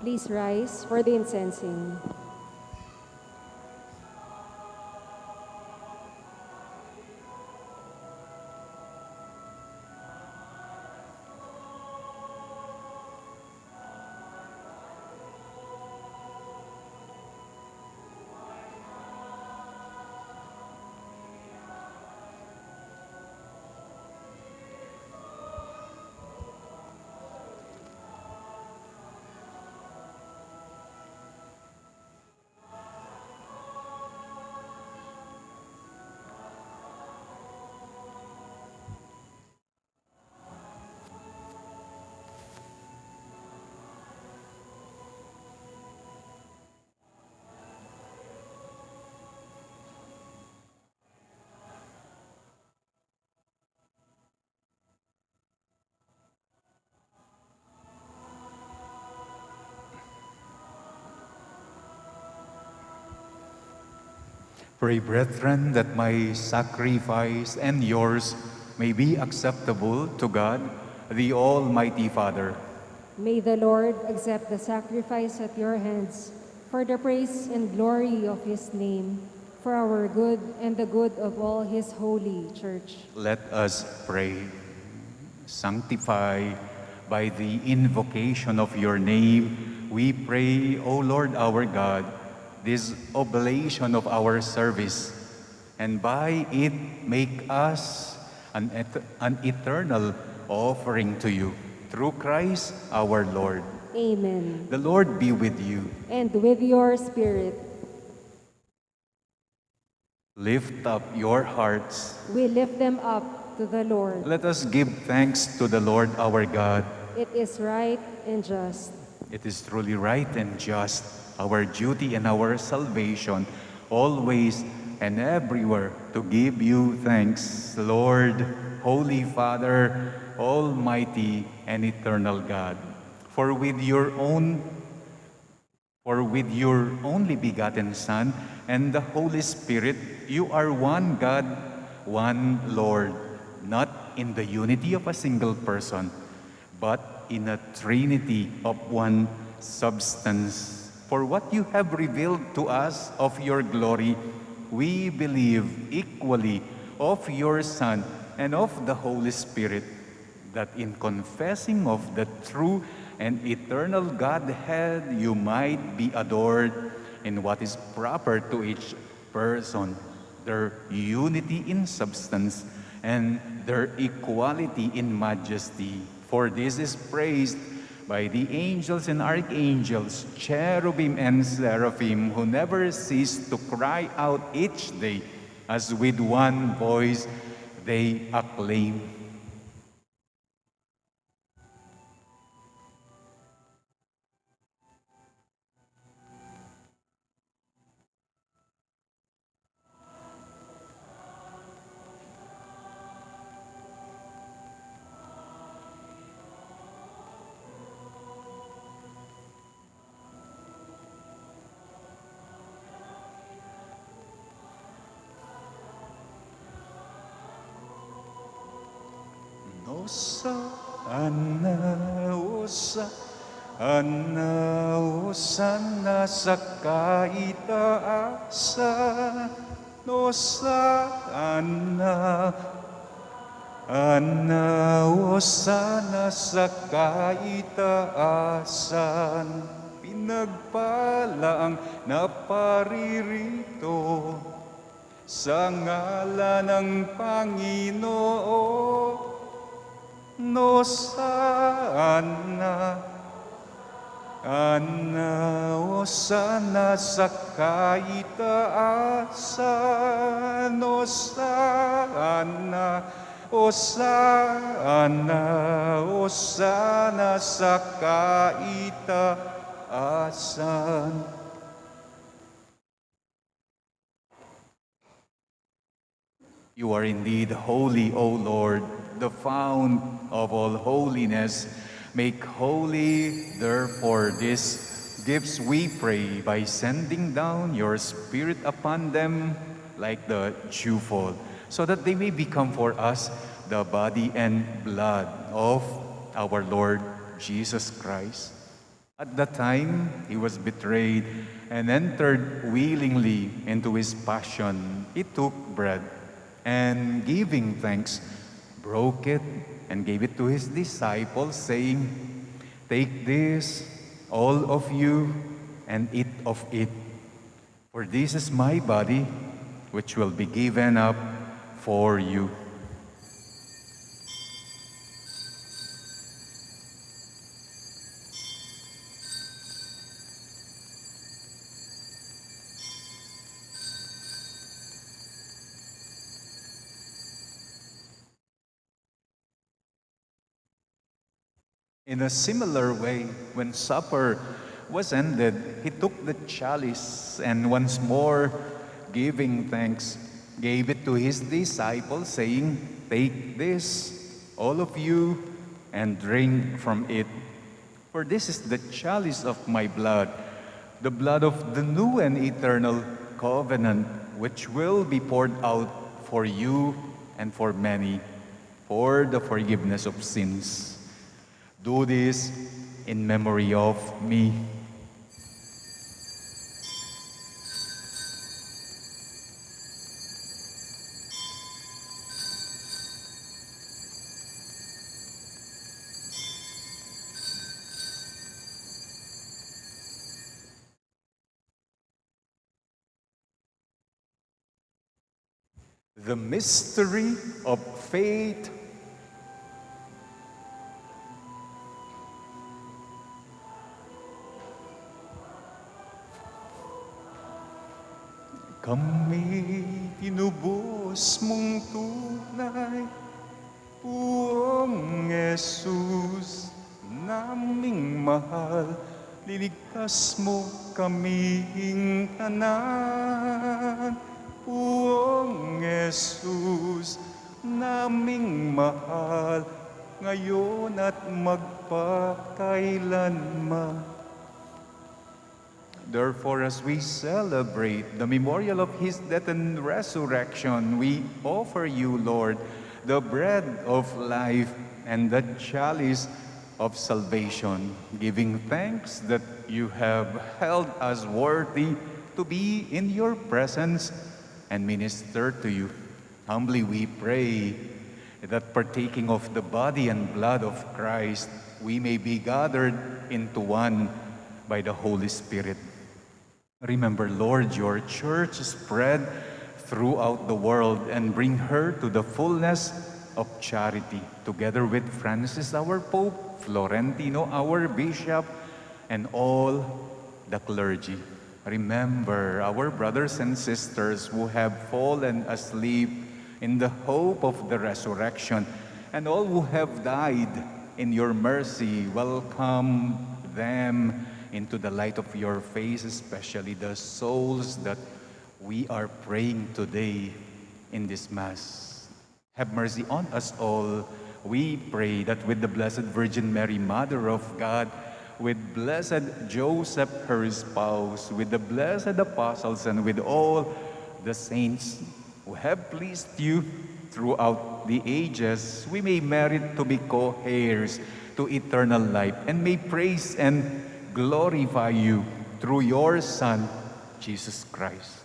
Please rise for the incensing. Pray, brethren, that my sacrifice and yours may be acceptable to God, the Almighty Father. May the Lord accept the sacrifice at your hands for the praise and glory of his name, for our good and the good of all his holy church. Let us pray. Sanctify by the invocation of your name, we pray, O Lord our God, this oblation of our service, and by it make us an eternal offering to you. Through Christ our Lord. Amen. The Lord be with you. And with your spirit. Lift up your hearts. We lift them up to the Lord. Let us give thanks to the Lord our God. It is right and just. It is truly right and just, our duty and our salvation, always and everywhere to give you thanks, Lord, Holy Father, Almighty and eternal God. For with your only begotten Son and the Holy Spirit, you are one God, one Lord, not in the unity of a single person, but in a trinity of one substance. For what you have revealed to us of your glory, we believe equally of your Son and of the Holy Spirit, that in confessing of the true and eternal Godhead, you might be adored in what is proper to each person, their unity in substance and their equality in majesty. For this is praised by the angels and archangels, cherubim and seraphim, who never cease to cry out each day, as with one voice they acclaim. Hosana sa kaitaasan, Hosana sa kaitaasan, pinagpala ang naparirito sa ngalan ng Panginoon. Hosana sa kaitaasan, Hosana sa kaitaasan. You are indeed holy, O Lord, the fount of all holiness. Make holy, therefore, these gifts, we pray, by sending down your Spirit upon them like the dewfall, so that they may become for us the body and blood of our Lord Jesus Christ. At the time he was betrayed and entered willingly into his passion, he took bread, and giving thanks, broke it and gave it to his disciples, saying, "Take this, all of you, and eat of it. For this is my body, which will be given up for you." In a similar way, when supper was ended, he took the chalice and once more, giving thanks, gave it to his disciples, saying, "Take this, all of you, and drink from it. For this is the chalice of my blood, the blood of the new and eternal covenant, which will be poured out for you and for many for the forgiveness of sins. Do this in memory of me. The mystery of faith. Kami tinubos mong tunay, Puong Jesus, naming mahal, liligtas mo kaming tanan. Puong Jesus, naming mahal, ngayon at magpakailanman. Therefore, as we celebrate the memorial of His death and resurrection, we offer you, Lord, the bread of life and the chalice of salvation, giving thanks that you have held us worthy to be in your presence and minister to you. Humbly we pray that partaking of the body and blood of Christ, we may be gathered into one by the Holy Spirit. Remember, Lord, your church spread throughout the world and bring her to the fullness of charity, together with Francis, our Pope, Florentino, our Bishop, and all the clergy. Remember our brothers and sisters who have fallen asleep in the hope of the resurrection, and all who have died in your mercy. Welcome them into the light of your face, especially the souls that we are praying today in this Mass. Have mercy on us all. We pray that with the Blessed Virgin Mary, Mother of God, with blessed Joseph, her spouse, with the blessed apostles, and with all the saints who have pleased you throughout the ages, we may merit to be co-heirs to eternal life and may praise and glorify you through your Son, Jesus Christ.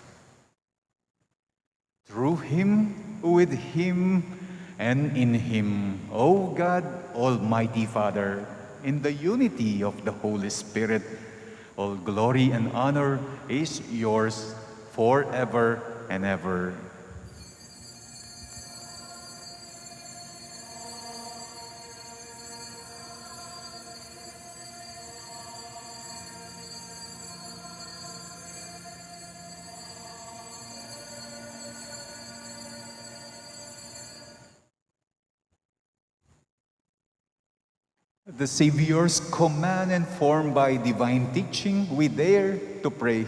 Through Him, with Him, and in Him, O God, Almighty Father, in the unity of the Holy Spirit, all glory and honor is yours forever and ever. The Savior's command, and formed by divine teaching, we dare to pray.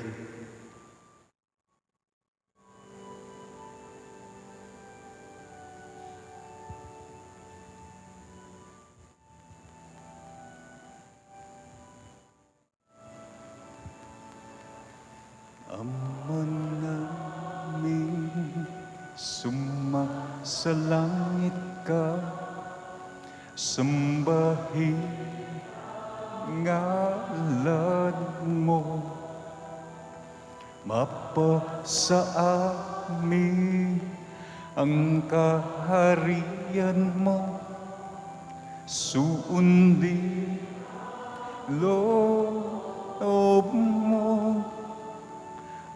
Ama namin, sumasalangit ka, sambahin ngalan mo, mapasa amin ang kaharian mo, sundin loob mo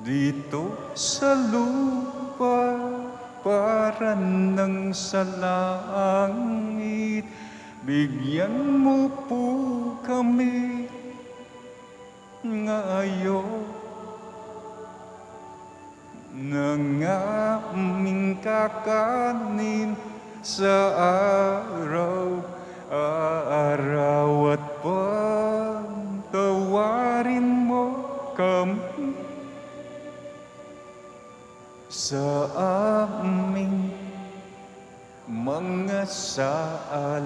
dito sa lupa para nang sa langit. Bigyan mo po kami ngayon ng aming kakanin sa araw-araw, at pagtawarin mo kami sa aming mga sala,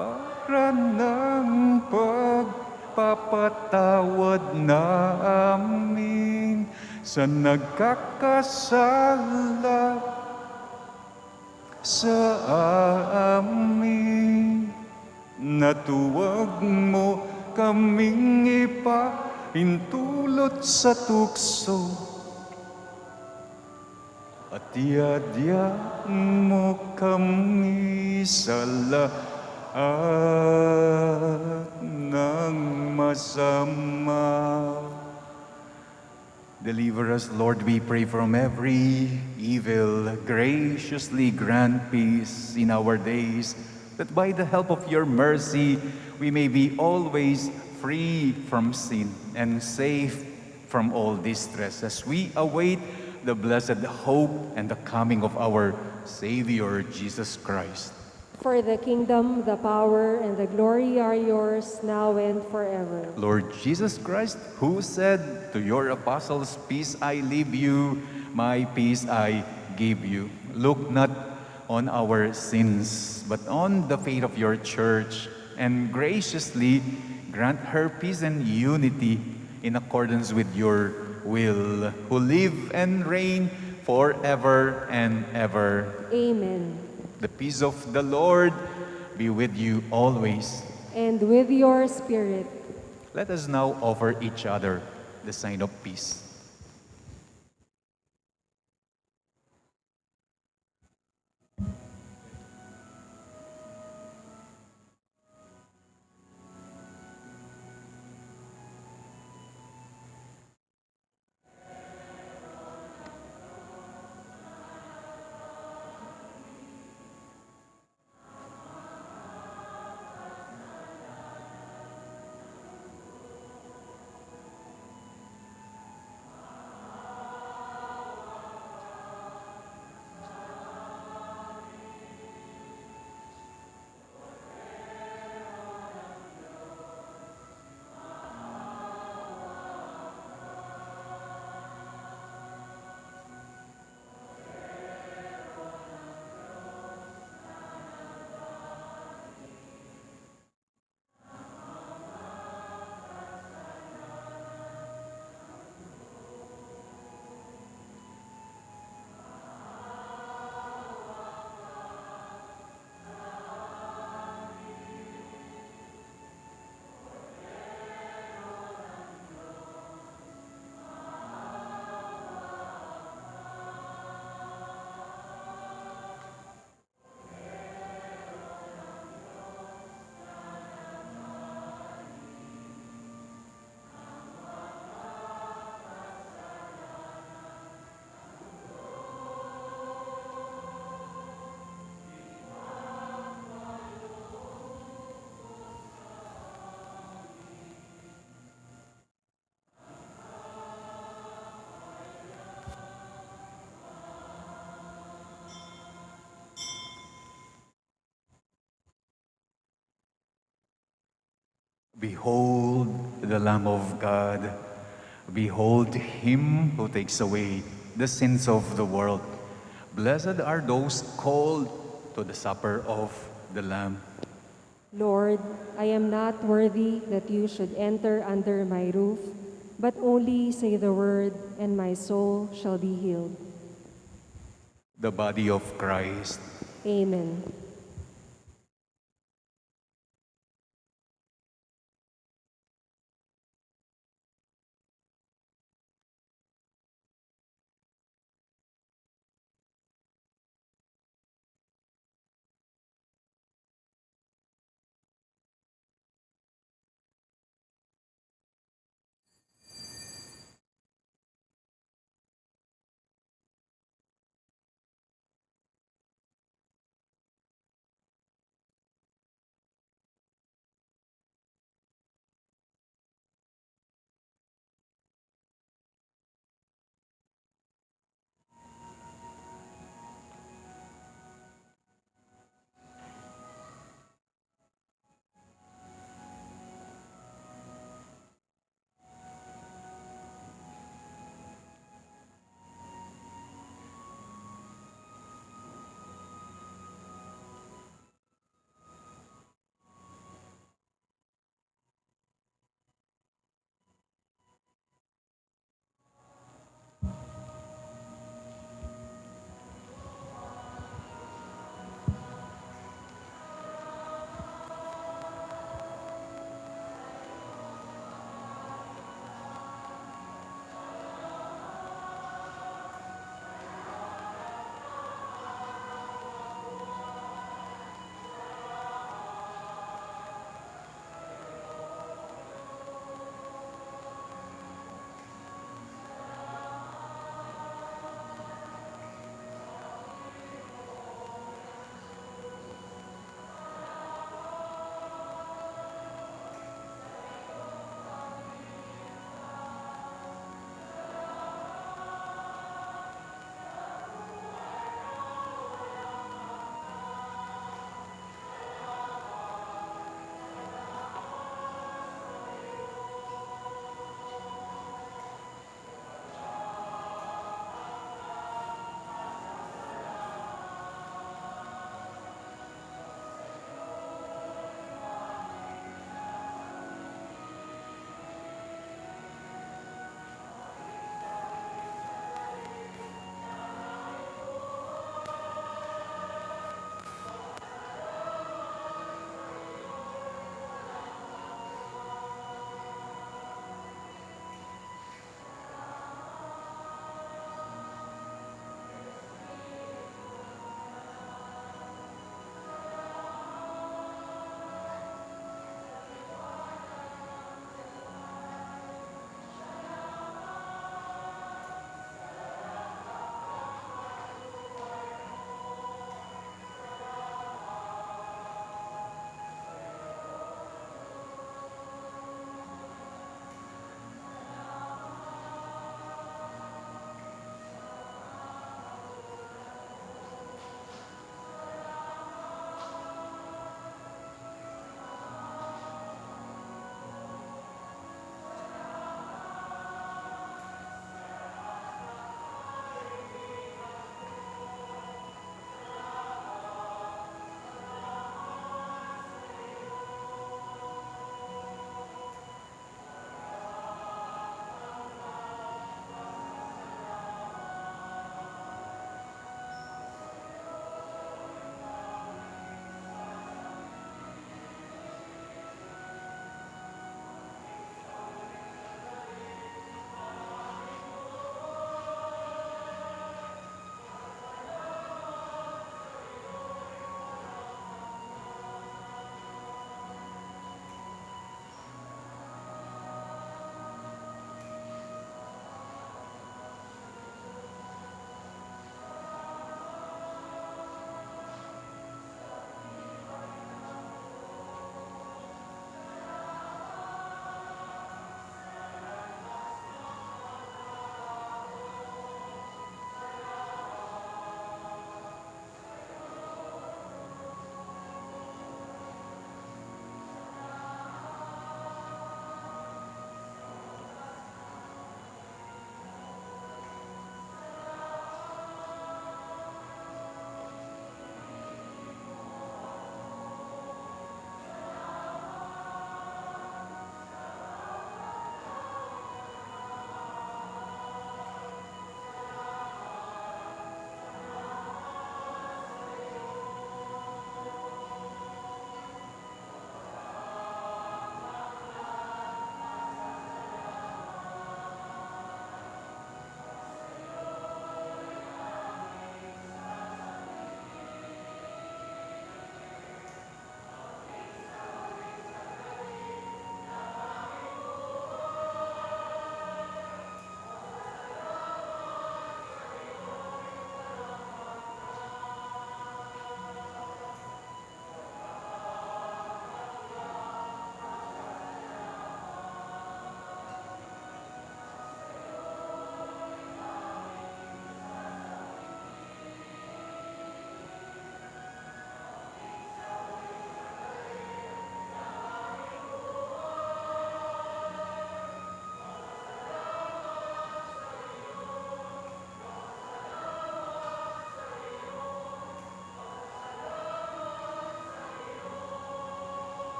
para ng pagpapatawad namin sa nagkakasala sa amin. Natuwag mo kaming ipahintulot sa tukso at yadya mo kami sa lahat ng masama. Deliver us, Lord, we pray, from every evil. Graciously grant peace in our days, that by the help of your mercy, we may be always free from sin and safe from all distress, as we await the blessed hope and the coming of our Savior, Jesus Christ. For the kingdom, the power, and the glory are yours, now and forever. Lord Jesus Christ, who said to your apostles, "Peace I leave you, my peace I give you," look not on our sins, but on the faith of your church, and graciously grant her peace and unity in accordance with your will, who live and reign forever and ever. Amen. The peace of the Lord be with you always. And with your spirit. Let us now offer each other the sign of peace. Behold the Lamb of God. Behold him who takes away the sins of the world. Blessed are those called to the supper of the Lamb. Lord, I am not worthy that you should enter under my roof, but only say the word, and my soul shall be healed. The body of Christ. Amen.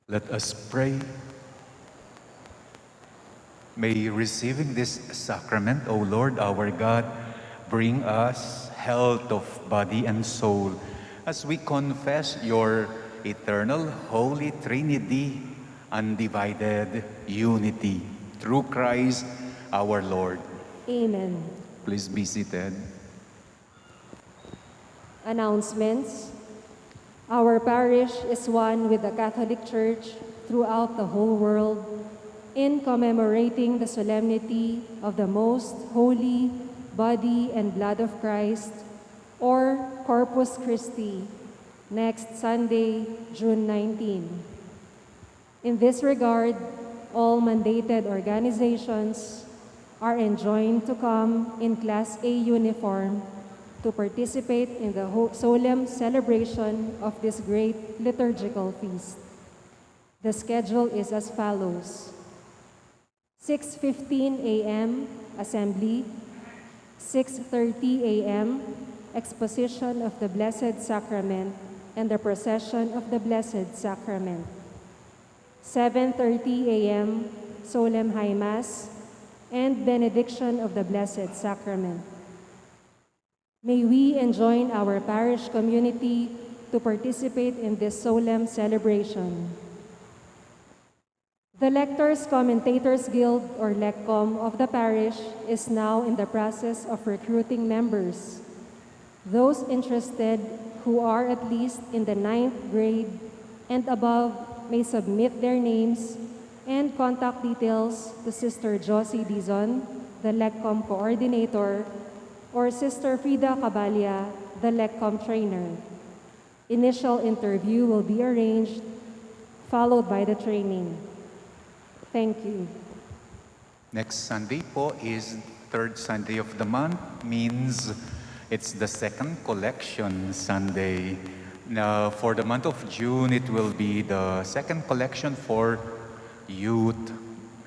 Let us pray. May receiving this sacrament, O Lord our God, bring us health of body and soul as we confess your eternal Holy Trinity, undivided unity, through Christ our Lord. Amen. Please be seated. Announcements. Our parish is one with the Catholic Church throughout the whole world in commemorating the solemnity of the Most Holy Body and Blood of Christ, or Corpus Christi, next Sunday, June 19. In this regard, all mandated organizations are enjoined to come in Class A uniform to participate in the solemn celebration of this great liturgical feast. The schedule is as follows: 6:15 a.m. Assembly, 6:30 a.m. Exposition of the Blessed Sacrament and the Procession of the Blessed Sacrament, 7:30 a.m. Solemn High Mass and Benediction of the Blessed Sacrament. May we enjoin our parish community to participate in this solemn celebration. The Lectors Commentators Guild, or LECCOM, of the parish is now in the process of recruiting members. Those interested who are at least in the 9th grade and above may submit their names and contact details to Sister Josie Dizon, the LECCOM coordinator, or Sister Frida Cabalia, the LECCOM trainer. Initial interview will be arranged, followed by the training. Thank you. Next Sunday po is third Sunday of the month, means it's the second collection Sunday. Now, for the month of June, it will be the second collection for youth.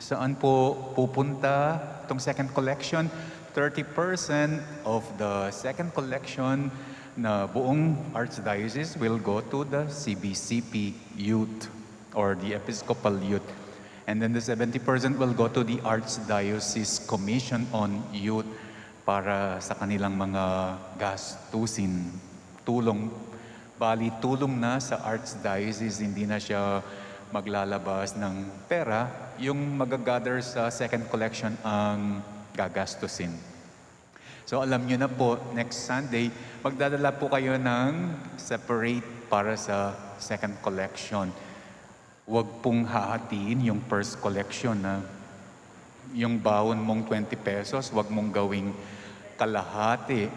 Saan po pupunta itong second collection? 30% of the second collection na buong Archdiocese will go to the CBCP youth or the Episcopal youth. And then the 70% will go to the Archdiocese Commission on Youth para sa kanilang mga gastusin. Tulong, bali tulong na sa Archdiocese, hindi na siya maglalabas ng pera. Yung magagather sa second collection ang gagastusin. So alam nyo na po, next Sunday, magdadala po kayo ng separate para sa second collection. Huwag pong hahatiin yung first collection na yung bawon mong 20 pesos, huwag mong gawing kalahati.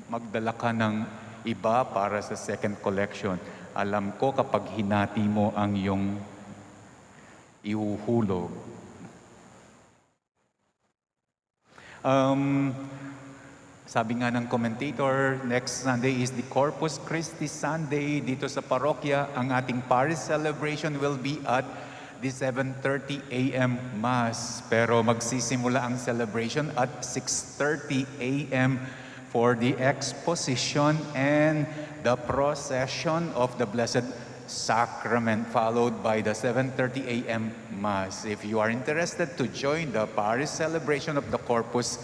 Magdala ka ng iba para sa second collection. Alam ko kapag hinati mo ang iyong ihuhulog. Sabi nga ng commentator, next Sunday is the Corpus Christi Sunday dito sa parokya. Ang ating parish celebration will be at the 7:30 a.m. Mass. Pero magsisimula ang celebration at 6:30 a.m. for the exposition and the procession of the Blessed Sacrament, followed by the 7:30 a.m. Mass. If you are interested to join the parish celebration of the Corpus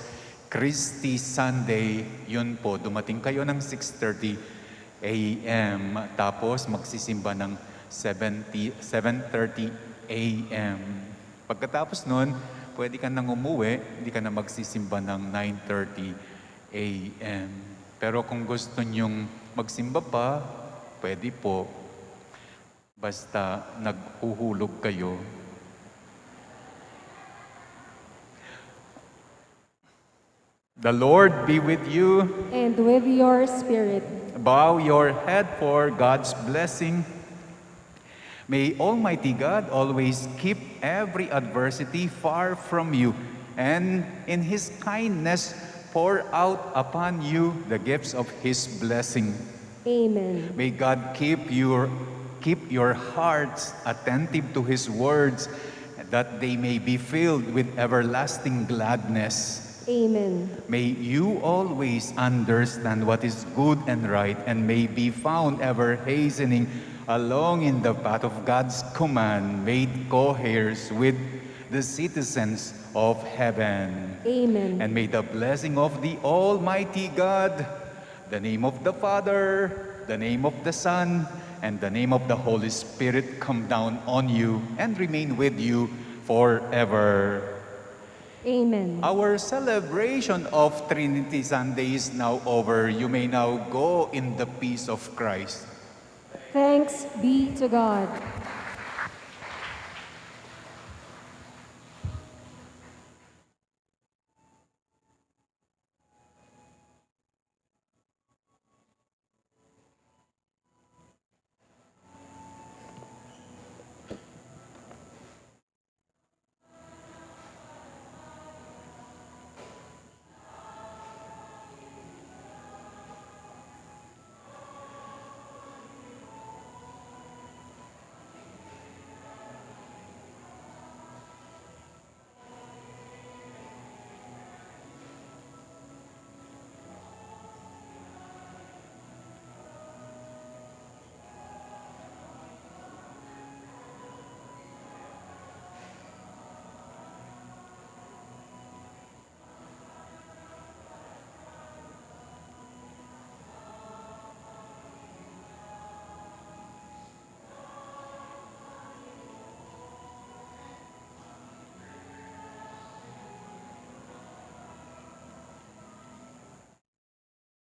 Christi Sunday, yun po, dumating kayo ng 6:30 a.m. Tapos magsisimba ng 7:30 a.m. Pagkatapos nun, pwede ka nang umuwi, hindi ka na magsisimba ng 9:30 a.m. Pero kung gusto nyong magsimba pa, pwede po. Basta naghuhulog kayo. The Lord be with you. And with your spirit. Bow your head for God's blessing. May Almighty God always keep every adversity far from you, and in His kindness pour out upon you the gifts of His blessing. Amen. May God keep your hearts attentive to His words, that they may be filled with everlasting gladness. Amen. May you always understand what is good and right, and may be found ever hastening along in the path of God's command, made co-heirs with the citizens of heaven. Amen. And may the blessing of the Almighty God, the name of the Father, the name of the Son, and the name of the Holy Spirit come down on you and remain with you forever. Amen. Our celebration of Trinity Sunday is now over. You may now go in the peace of Christ. Thanks be to God.